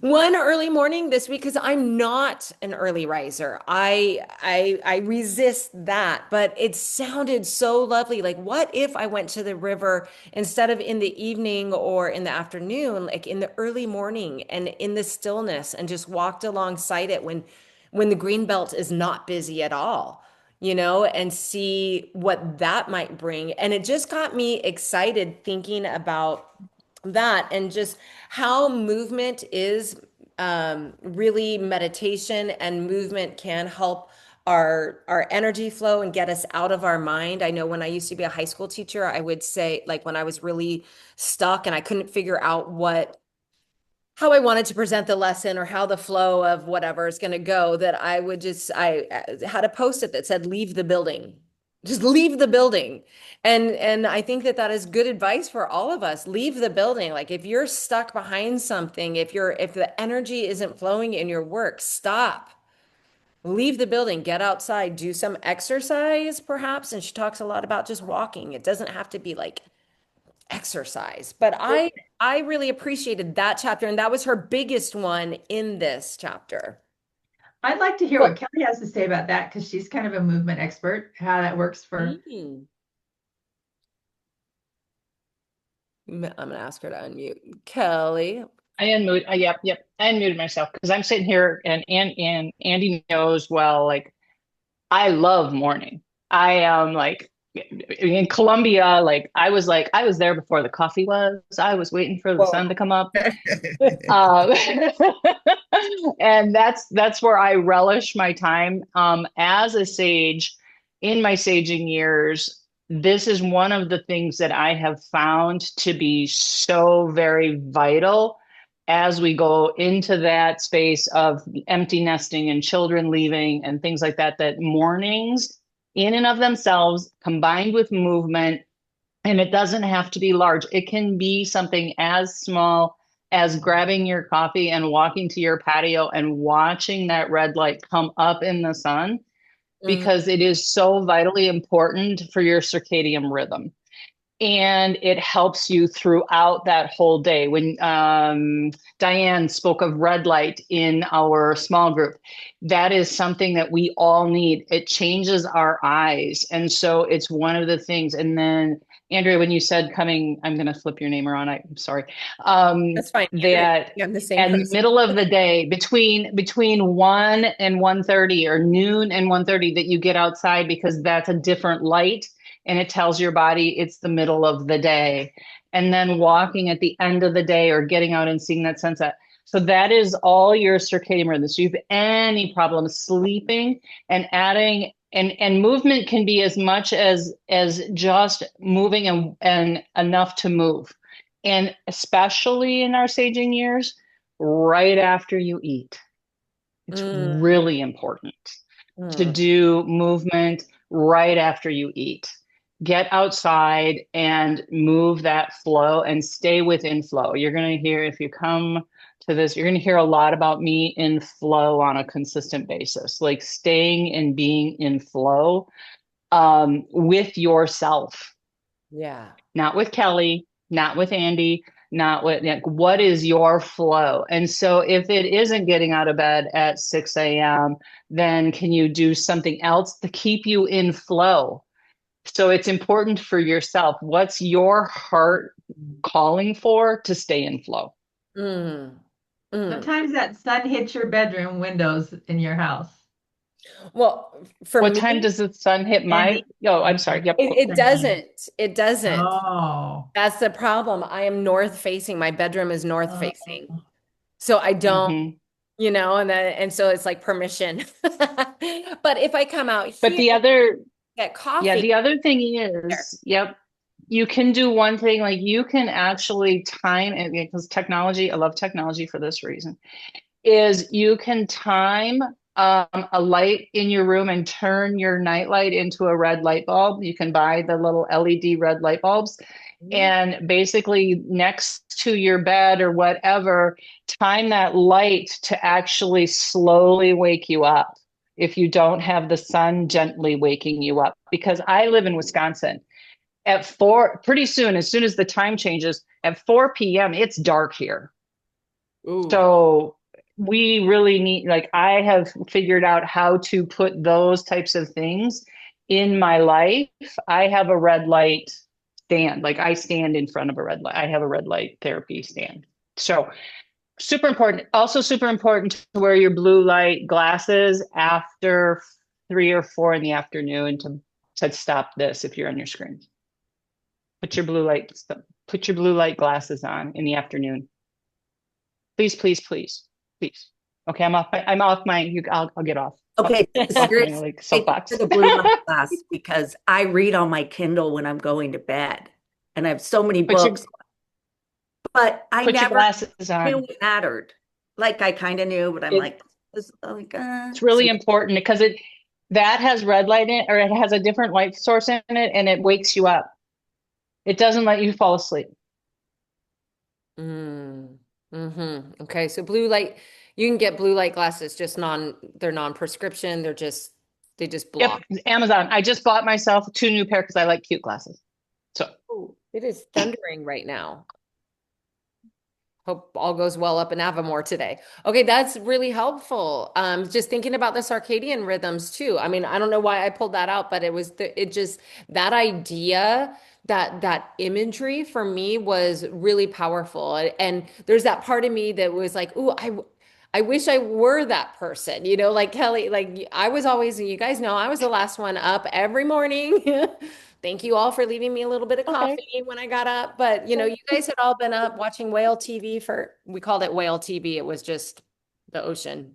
One early morning this week, because I'm not an early riser. I resist that, but it sounded so lovely. Like, what if I went to the river instead of in the evening or in the afternoon, like in the early morning and in the stillness, and just walked alongside it when the green belt is not busy at all, and see what that might bring. And it just got me excited thinking about that, and just how movement is really meditation, and movement can help our energy flow and get us out of our mind. I know when I used to be a high school teacher, I would say, like, when I was really stuck and I couldn't figure out how I wanted to present the lesson or how the flow of whatever is going to go, that I had a post-it that said, leave the building. Just leave the building. And I think that is good advice for all of us. Leave the building. Like, if you're stuck behind something, if the energy isn't flowing in your work, stop. Leave the building, get outside, do some exercise perhaps. And she talks a lot about just walking. It doesn't have to be like exercise. But I really appreciated that chapter, and that was her biggest one in this chapter. I'd like to hear what Kelly has to say about that because she's kind of a movement expert, how that works for. I'm gonna ask her to unmute. Kelly. I unmuted. Yep. I unmuted myself because I'm sitting here, and Andy knows well. Like, I love morning. I am like in Colombia. Like I was there before the coffee was. I was waiting for the sun to come up, and that's where I relish my time. As a sage, in my saging years, this is one of the things that I have found to be so very vital as we go into that space of empty nesting and children leaving and things like that, that mornings in and of themselves, combined with movement, and it doesn't have to be large. It can be something as small as grabbing your coffee and walking to your patio and watching that red light come up in the sun, because it is so vitally important for your circadian rhythm. And it helps you throughout that whole day. When Diane spoke of red light in our small group, that is something that we all need. It changes our eyes. And so it's one of the things. And then, Andrea, when you said I'm going to flip your name around. I'm sorry. That's fine. That I'm the same in the person. middle of the day, between 1 and 1:30 or noon and 1:30, that you get outside, because that's a different light. And it tells your body it's the middle of the day. And then walking at the end of the day or getting out and seeing that sunset. So that is all your circadian rhythm. So if you have any problem sleeping and adding, and movement can be as much as just moving and enough to move. And especially in our saging years, right after you eat. It's really important to do movement right after you eat. Get outside and move that flow and stay within flow. You're going to hear, if you come to this, you're going to hear a lot about me in flow on a consistent basis, like staying and being in flow with yourself. Yeah. Not with Kelly, not with Andy, not with, like, what is your flow? And so if it isn't getting out of bed at 6 a.m., then can you do something else to keep you in flow? So it's important for yourself. What's your heart calling for to stay in flow? Sometimes that sun hits your bedroom windows in your house. Well, for What me, time does the sun hit my? Andy? Oh, I'm sorry. Yep. it doesn't. It doesn't. Oh. That's the problem. I am north facing. My bedroom is north Oh. facing. So I don't, Mhm. you know, and so it's like permission. But if I come out But here, the other, get coffee. yeah, the other thing is, yep, you can do one thing, like you can actually time it, because technology, I love technology for this reason, is you can time a light in your room and turn your nightlight into a red light bulb. You can buy the little LED red light bulbs, and basically next to your bed or whatever, time that light to actually slowly wake you up if you don't have the sun gently waking you up. Because I live in Wisconsin. At 4, pretty soon, as soon as the time changes, at 4 p.m., it's dark here. Ooh. So we really need, like, I have figured out how to put those types of things in my life. I have a red light stand, like I stand in front of a red light. I have a red light therapy stand. So super important. Also super important to wear your blue light glasses after 3 or 4 in the afternoon to stop this if you're on your screen. Put your blue light glasses on in the afternoon. Please, please, please, please. Okay, I'm off my, I'll get off. Okay, Off my, seriously, like, take soapbox. the blue light class because I read on my Kindle when I'm going to bed, and I have so many Put your, books, but I put your never glasses knew on. it mattered. Like I kind of knew, but I'm It, like, it's really important because that has red light in it, or it has a different light source in it, and it wakes you up. It doesn't let you fall asleep. Okay, so blue light, you can get blue light glasses, they're non-prescription. They just block. Yep, Amazon. I just bought myself 2 new pair because I like cute glasses. So Ooh, it is thundering right now. Hope all goes well up in Avamore today. Okay, that's really helpful. Just thinking about the circadian rhythms too. I mean, I don't know why I pulled that out, but it just that idea, that imagery for me was really powerful. And there's that part of me that was like, ooh, I wish I were that person, you know, like Kelly, like I was always, you guys know, I was the last one up every morning. Thank you all for leaving me a little bit of coffee when I got up. But, you know, you guys had all been up watching whale TV we called it whale TV. It was just the ocean.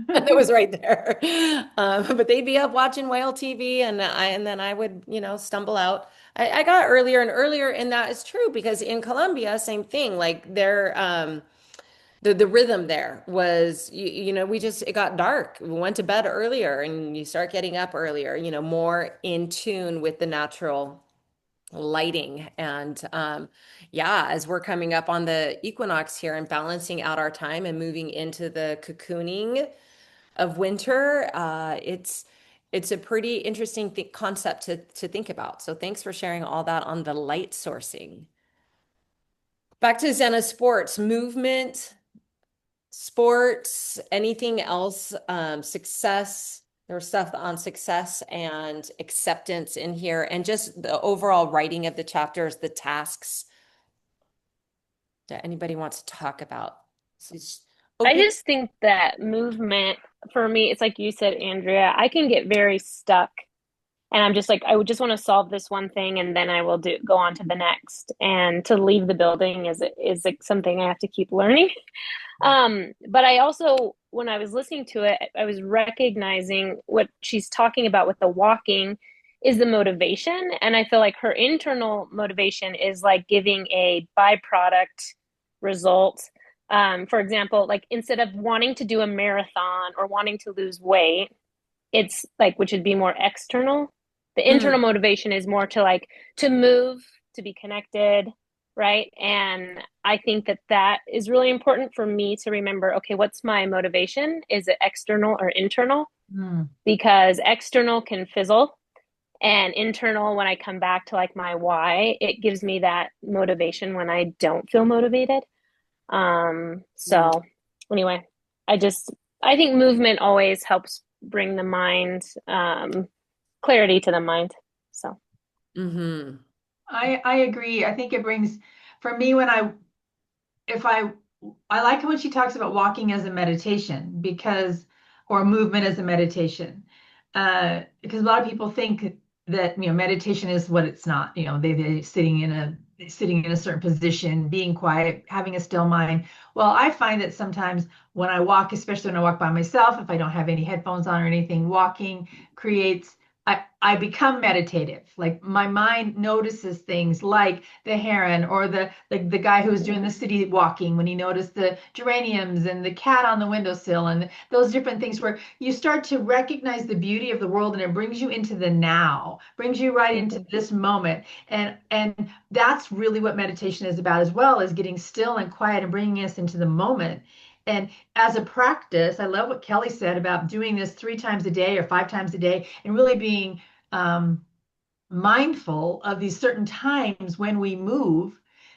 It was right there. But they'd be up watching whale TV and then I would, you know, stumble out. I got earlier and earlier, and that is true because in Colombia, same thing. Like the rhythm there was you know, it got dark. We went to bed earlier and you start getting up earlier, you know, more in tune with the natural lighting. And yeah, as we're coming up on the equinox here and balancing out our time and moving into the cocooning of winter, it's a pretty interesting concept to think about. So thanks for sharing all that on the light sourcing. Back to Zen of Sports, movement, sports, anything else, success. There was stuff on success and acceptance in here, and just the overall writing of the chapters, the tasks that anybody wants to talk about. I just think that movement for me, it's like you said, Andrea, I can get very stuck and I'm just like, I would just want to solve this one thing and then I will go on to the next. And to leave the building is like something I have to keep learning. But I also, when I was listening to it, I was recognizing what she's talking about with the walking is the motivation. And I feel like her internal motivation is like giving a byproduct result. For example, like instead of wanting to do a marathon or wanting to lose weight, it's like, which would be more external. The internal motivation is more to like to move, to be connected, right? And I think that that is really important for me to remember, okay, what's my motivation? Is it external or internal? Because external can fizzle, and internal, when I come back to like my why, it gives me that motivation when I don't feel motivated. So anyway, I think movement always helps bring the mind, clarity to the mind. So I agree. I think it brings, for me, if I like it when she talks about walking as a meditation, because, or movement as a meditation, because a lot of people think that, meditation is what it's not. They sitting in a certain position, being quiet, having a still mind. Well, I find that sometimes when I walk, especially when I walk by myself, if I don't have any headphones on or anything, walking creates, I become meditative. Like my mind notices things like the heron, or the guy who was doing the city walking, when he noticed the geraniums and the cat on the windowsill and those different things, where you start to recognize the beauty of the world, and it brings you into the now, brings you right into this moment. And that's really what meditation is about as well, is getting still and quiet and bringing us into the moment. And as a practice, I love what Kelly said about doing this 3 times a day or 5 times a day, and really being mindful of these certain times when we move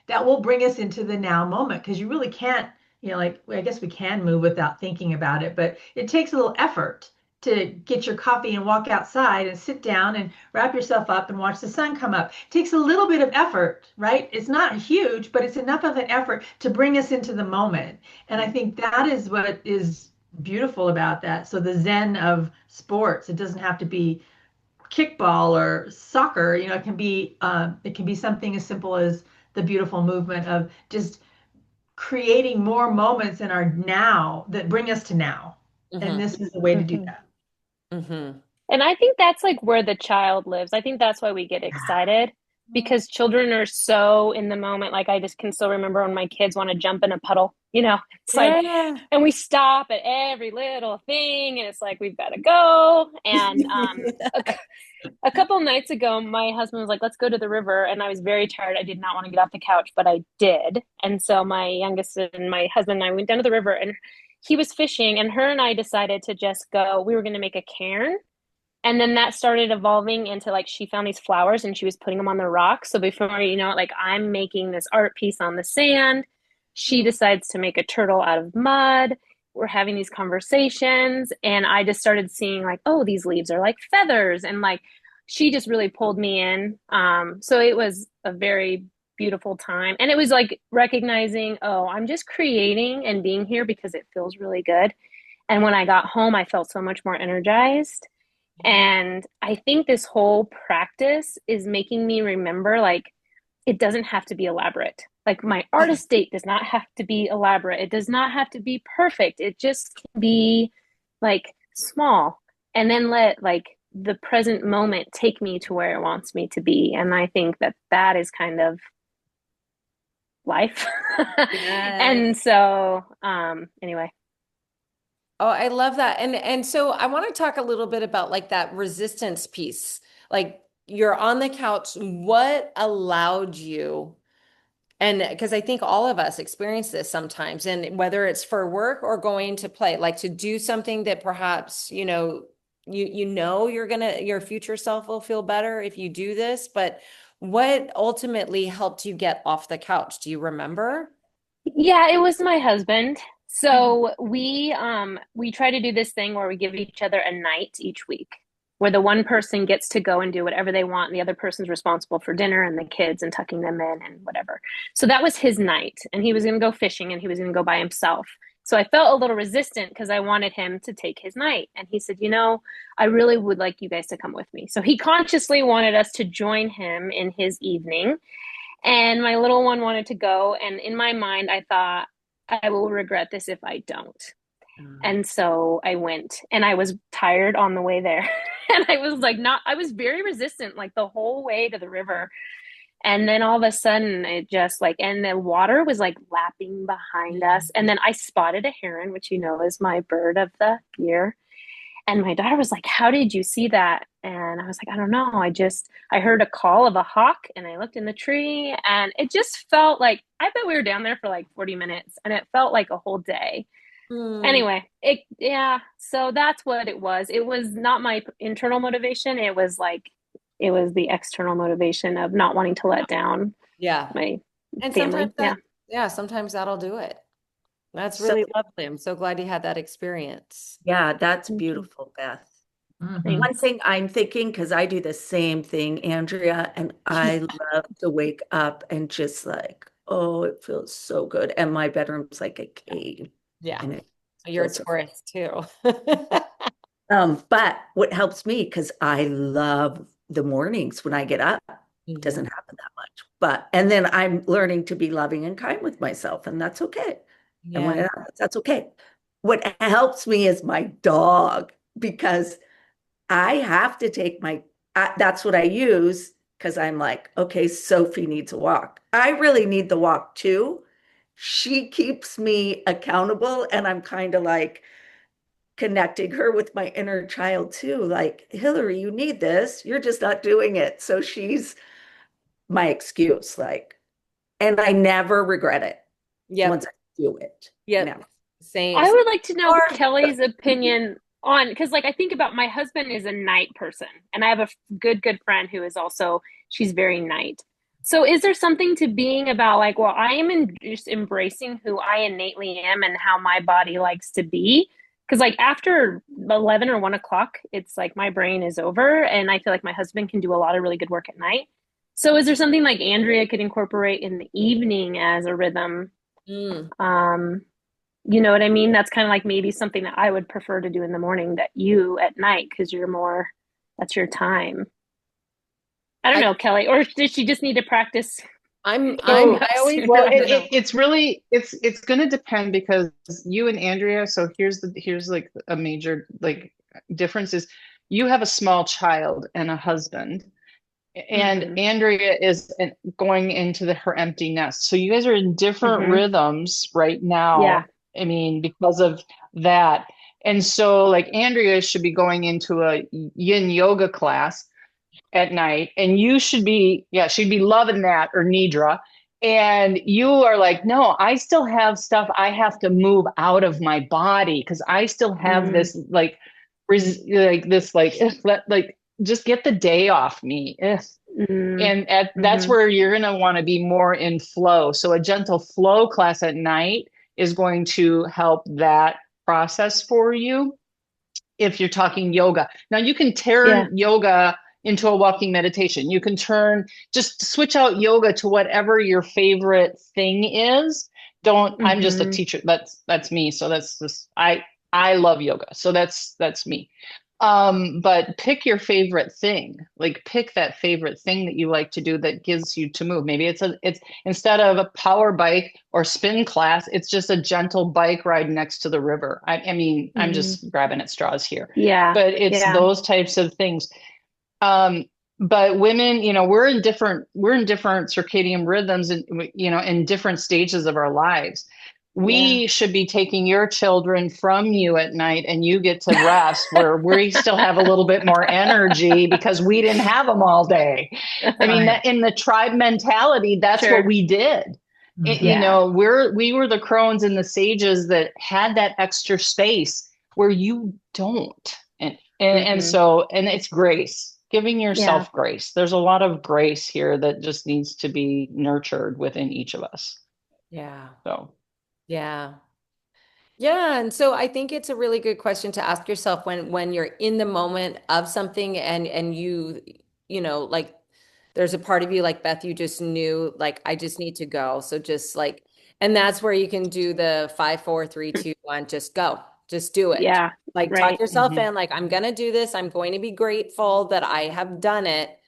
that will bring us into the now moment. Because you really can't, like, I guess we can move without thinking about it, but it takes a little effort to get your coffee and walk outside and sit down and wrap yourself up and watch the sun come up. It takes a little bit of effort, right? It's not huge, but it's enough of an effort to bring us into the moment. And I think that is what is beautiful about that. So the zen of sports, it doesn't have to be kickball or soccer. It can be something as simple as the beautiful movement of just creating more moments in our now that bring us to now. And this is the way to do that. And I think that's like where the child lives. I think that's why we get excited, because children are so in the moment. Like I just can still remember when my kids want to jump in a puddle, it's like, and we stop at every little thing, and it's like, we've got to go. And a couple nights ago, my husband was like, let's go to the river. And I was very tired. I did not want to get off the couch, but I did. And so my youngest and my husband and I went down to the river, and he was fishing, and her and I decided to just go. We were going to make a cairn. And then that started evolving into like, she found these flowers and she was putting them on the rocks. So before you know it, like I'm making this art piece on the sand. She decides to make a turtle out of mud. We're having these conversations, and I just started seeing like, oh, these leaves are like feathers. And like, she just really pulled me in. So it was a very beautiful time. And it was like recognizing, oh, I'm just creating and being here because it feels really good. And when I got home, I felt so much more energized. And I think this whole practice is making me remember, like, it doesn't have to be elaborate. Like my artist date does not have to be elaborate. It does not have to be perfect. It just can be like small, and then let like the present moment take me to where it wants me to be. And I think that that is kind of life. And so, anyway. Oh, I love that. And so I want to talk a little bit about like that resistance piece. Like you're on the couch, what allowed you? And because I think all of us experience this sometimes, and whether it's for work or going to play, like to do something that perhaps, your future self will feel better if you do this, but what ultimately helped you get off the couch? Do you remember? Yeah, it was my husband. So we try to do this thing where we give each other a night each week, where the one person gets to go and do whatever they want, and the other person's responsible for dinner and the kids and tucking them in and whatever. So that was his night, and he was going to go fishing, and he was going to go by himself. So I felt a little resistant because I wanted him to take his night. And he said, I really would like you guys to come with me. So he consciously wanted us to join him in his evening. And my little one wanted to go. And in my mind, I thought, I will regret this if I don't. And so I went, and I was tired on the way there. And I was like, not, I was very resistant like the whole way to the river. And then all of a sudden it just like, and the water was like lapping behind us. And then I spotted a heron, which you know is my bird of the year. And my daughter was like, "How did you see that?" And I was like, "I don't know. I heard a call of a hawk and I looked in the tree and it just felt like, I bet we were down there for like 40 minutes and it felt like a whole day." Anyway, yeah. So that's what it was. It was not my internal motivation. It was like, it was the external motivation of not wanting to let down Yeah. my And family. sometimes sometimes that'll do it. That's So- really lovely. I'm so glad you had that experience. Yeah, that's Thank you. beautiful, Beth. Mhm. One thing I'm thinking, because I do the same thing, Andrea, and I love to wake up and just like, oh, it feels so good. And my bedroom's like a cave. Yeah. And it You're a feels so Taurus too. But what helps me, because I love the mornings when I get up, it doesn't happen that much. And then I'm learning to be loving and kind with myself, and that's okay. And when Yeah. it happens, that's okay. What helps me is my dog, because I have to take that's what I use, because I'm like, okay, Sophie needs a walk. I really need the walk too. She keeps me accountable, and I'm kind of like connecting her with my inner child too. Like, Hillary, you need this. You're just not doing it. So she's my excuse, like, and I never regret it Yeah. once I do it. Yeah. Never. Same. I would like to know Or- Kelly's opinion on, because like I think about, my husband is a night person and I have a good friend who is also, she's very night. So is there something to being about like, well, I am just embracing who I innately am and how my body likes to be? Because like after 11 or 1 o'clock, it's like my brain is over and I feel like my husband can do a lot of really good work at night. So is there something like Andrea could incorporate in the evening as a rhythm? You know what I mean? That's kind of like maybe something that I would prefer to do in the morning that you at night, because you're more, that's your time. I don't know, Kelly, or does she just need to practice? I always Well, I don't know. it's really it's going to depend, because you and Andrea. So here's like a major like difference is you have a small child and a husband, and Andrea is going into her empty nest. So you guys are in different rhythms right now. Yeah. I mean, because of that. And so like Andrea should be going into a yin yoga class at night, and you should be, she'd be loving that, or Nidra. And you are like, no, I still have stuff I have to move out of my body, because I still have this like just get the day off me. And that's where you're going to want to be more in flow. So a gentle flow class at night is going to help that process for you. If you're talking yoga, now you can turn yoga into a walking meditation. You can just switch out yoga to whatever your favorite thing is. I'm just a teacher. That's me. So that's just, I love yoga. So that's me. But pick your favorite thing. Like pick that favorite thing that you like to do that gives you to move. Maybe it's instead of a power bike or spin class, it's just a gentle bike ride next to the river. I mean, I'm just grabbing at straws here. Yeah. But it's those types of things. But women, we're in different circadian rhythms, and in different stages of our lives. We should be taking your children from you at night, and you get to rest where we still have a little bit more energy because we didn't have them all day. I mean, that in the tribe mentality, that's what we did. We were the crones and the sages that had that extra space where you don't. And so it's grace. Giving yourself grace. There's a lot of grace here that just needs to be nurtured within each of us. Yeah. So, yeah. Yeah. And so I think it's a really good question to ask yourself when you're in the moment of something and like there's a part of you like Beth, you just knew like, I just need to go. So just like, and that's where you can do the 5, 4, 3, 2, 1, just go. Just do it. Yeah. Like talk yourself in, like, I'm going to do this. I'm going to be grateful that I have done it.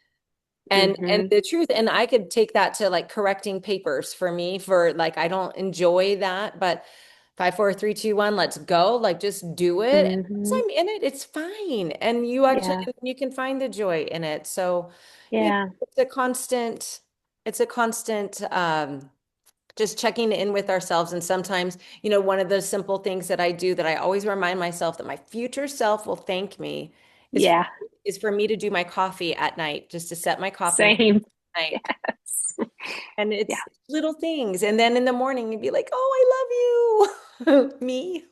And the truth, and I could take that to like correcting papers for me for like, I don't enjoy that, but 5, 4, 3, 2, 1, let's go. Like just do it. And once Mhm. I'm in it, it's fine. And you actually Yeah. you can find the joy in it. So Yeah. it's a constant just checking in with ourselves. And sometimes, one of those simple things that I do that I always remind myself that my future self will thank me is for, Yeah. is for me to do my coffee at night, just to set my coffee at Same. night. Yes. And Yeah. it's little things. And then in the morning, you'd be like, oh, I love you. Me.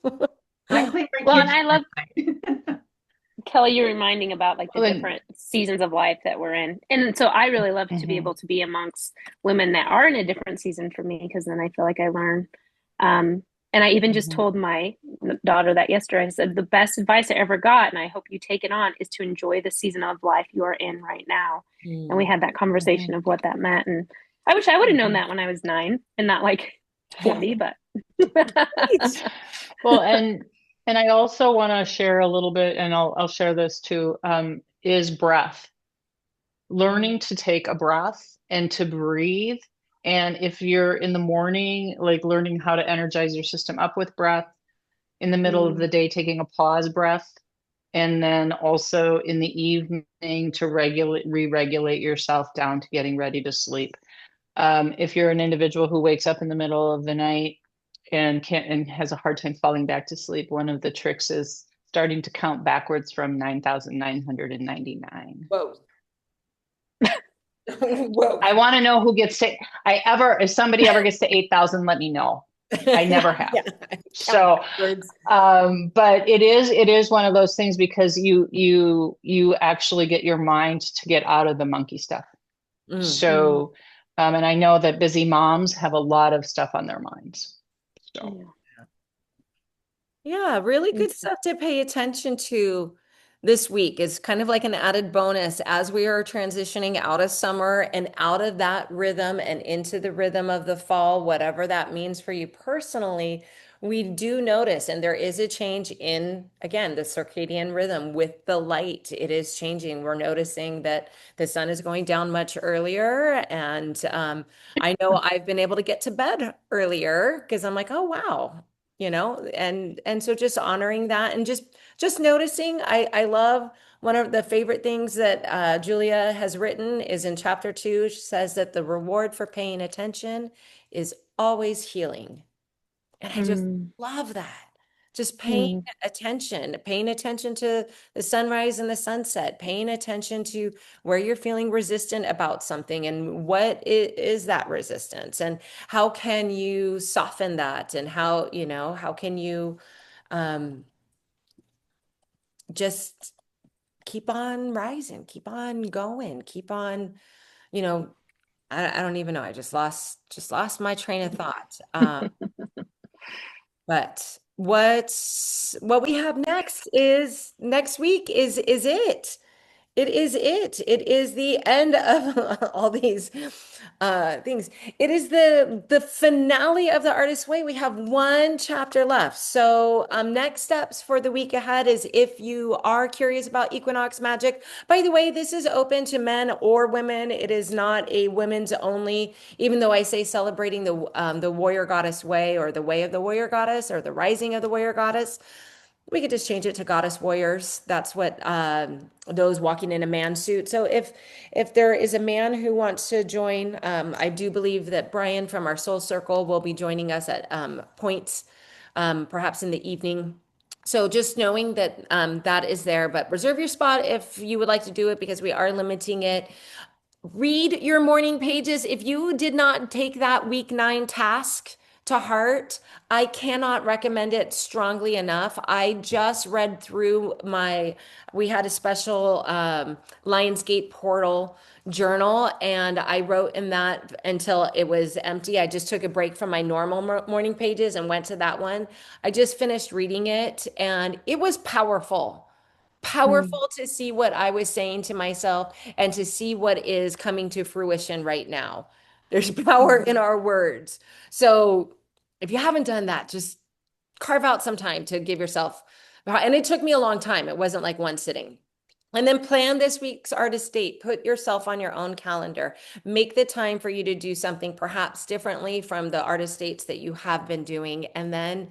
I clean my Well, and kitchen I love at night. Kelly, you're reminding about like the Well, then, different seasons of life that we're in. And so I really love to be able to be amongst women that are in a different season for me, because then I feel like I learn. And I even just told my daughter that yesterday. I said, the best advice I ever got, and I hope you take it on, is to enjoy the season of life you are in right now. And we had that conversation of what that meant. And I wish I would have known that when I was 9 and not like 20, but well, and I also want to share a little bit, and I'll share this too, is breath. Learning to take a breath and to breathe. And if you're in the morning, like learning how to energize your system up with breath, in the middle of the day, taking a pause breath, and then also in the evening to re-regulate yourself down to getting ready to sleep. If you're an individual who wakes up in the middle of the night and has a hard time falling back to sleep, one of the tricks is starting to count backwards from 9,999. Whoa. Whoa. I want to know who gets to if somebody ever gets to 8,000, let me know. I never have. Yeah. So, but it is one of those things, because you actually get your mind to get out of the monkey stuff. So, and I know that busy moms have a lot of stuff on their minds. So, yeah, really good stuff to pay attention to this week. Is kind of like an added bonus as we are transitioning out of summer and out of that rhythm and into the rhythm of the fall, whatever that means for you personally. We do notice, and there is a change in, again, the circadian rhythm with the light. It is changing. We're noticing that the sun is going down much earlier. And I know I've been able to get to bed earlier because I'm like, oh, wow, and so just honoring that and just noticing. I love, one of the favorite things that Julia has written is in chapter 2. She says that the reward for paying attention is always healing. And I just love that. Just paying attention to the sunrise and the sunset, paying attention to where you're feeling resistant about something and what is that resistance, and how can you soften that, and how can you just keep on rising, keep on going, keep on, I don't even know. I just lost my train of thought. But what we have next week is it. It is it. It is the end of all these things. It is the finale of The Artist's Way. We have one chapter left. So next steps for the week ahead is, if you are curious about equinox magic, by the way, this is open to men or women. It is not a women's only, even though I say celebrating the warrior goddess way, or the way of the warrior goddess, or the rising of the warrior goddess. We could just change it to goddess warriors. That's what those walking in a man suit. So if there is a man who wants to join, I do believe that Brian from our Soul Circle will be joining us at points, perhaps in the evening. So just knowing that that is there, but reserve your spot if you would like to do it, because we are limiting it. Read your morning pages. If you did not take that week 9 task to heart, I cannot recommend it strongly enough. I just read through we had a special Lionsgate portal journal, and I wrote in that until it was empty. I just took a break from my normal morning pages and went to that one. I just finished reading it, and it was powerful to see what I was saying to myself and to see what is coming to fruition right now. There's power in our words. So if you haven't done that, just carve out some time to give yourself. And it took me a long time. It wasn't like one sitting. And then plan this week's artist date. Put yourself on your own calendar. Make the time for you to do something perhaps differently from the artist dates that you have been doing. And then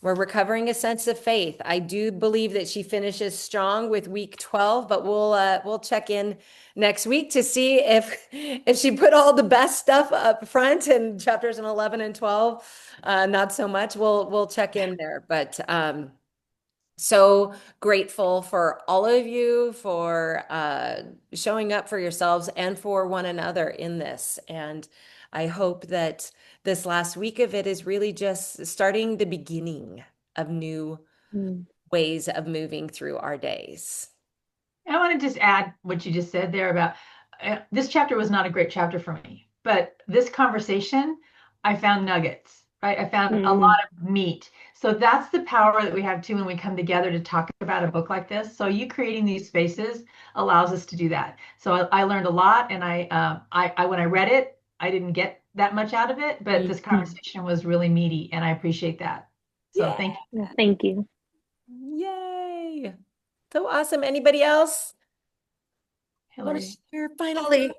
We're recovering a sense of faith. I do believe that she finishes strong with week 12, but we'll check in next week to see if she put all the best stuff up front in chapters in 11 and 12. Not so much. We'll check in there, but so grateful for all of you for showing up for yourselves and for one another in this. And I hope that this last week of it is really just starting the beginning of new ways of moving through our days. I want to just add what you just said there about this chapter was not a great chapter for me, but this conversation, I found nuggets, right? I found a lot of meat. So that's the power that we have too when we come together to talk about a book like this. So you creating these spaces allows us to do that. So I learned a lot, and I when I read it, I didn't get that much out of it, but this conversation was really meaty, and I appreciate that. So thank you. Thank you. Yay. So awesome. Anybody else? Want to Hillary. share final? Kelly,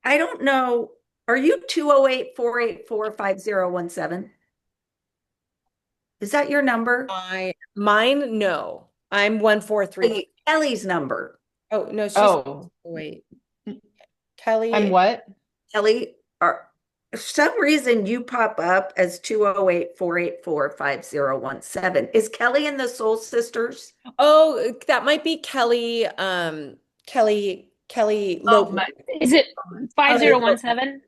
I don't know. Are you 208-484-5017? Is that your number? Mine, no. I'm 143. Kelly's number. Oh, no, she's wait. Kelly. I'm what? Kelly, for some reason you pop up as 208-484-5017. Is Kelly in the Soul Sisters? Oh, that might be Kelly. Kelly Lopeman. Is it 5017?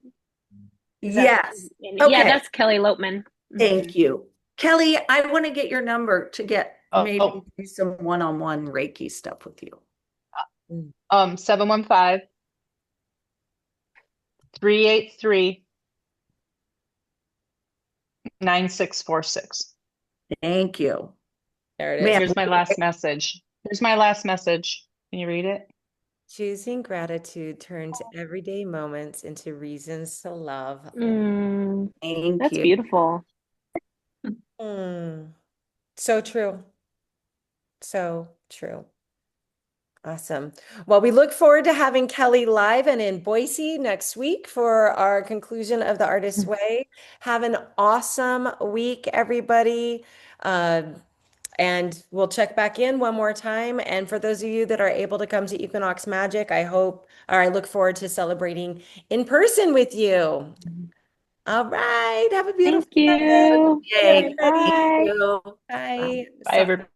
Yes. Yeah, Okay. that's Kelly Lopeman. Thank you. Kelly, I want to get your number to get maybe do some one-on-one Reiki stuff with you. 715 383 9646. Thank you. There it is. Man, Here's my last message. Here's my last message. Can you read it? Choosing gratitude turns everyday moments into reasons to love. Thank That's you. beautiful. So true. So true. Awesome. Well, we look forward to having Kelly live and in Boise next week for our conclusion of The Artist's Way. Have an awesome week, everybody. And we'll check back in one more time. And for those of you that are able to come to Equinox Magic, I look forward to celebrating in person with you. All right. Have a beautiful Thank you. day. Yay. Thank Bye. you. Bye. Bye, everybody.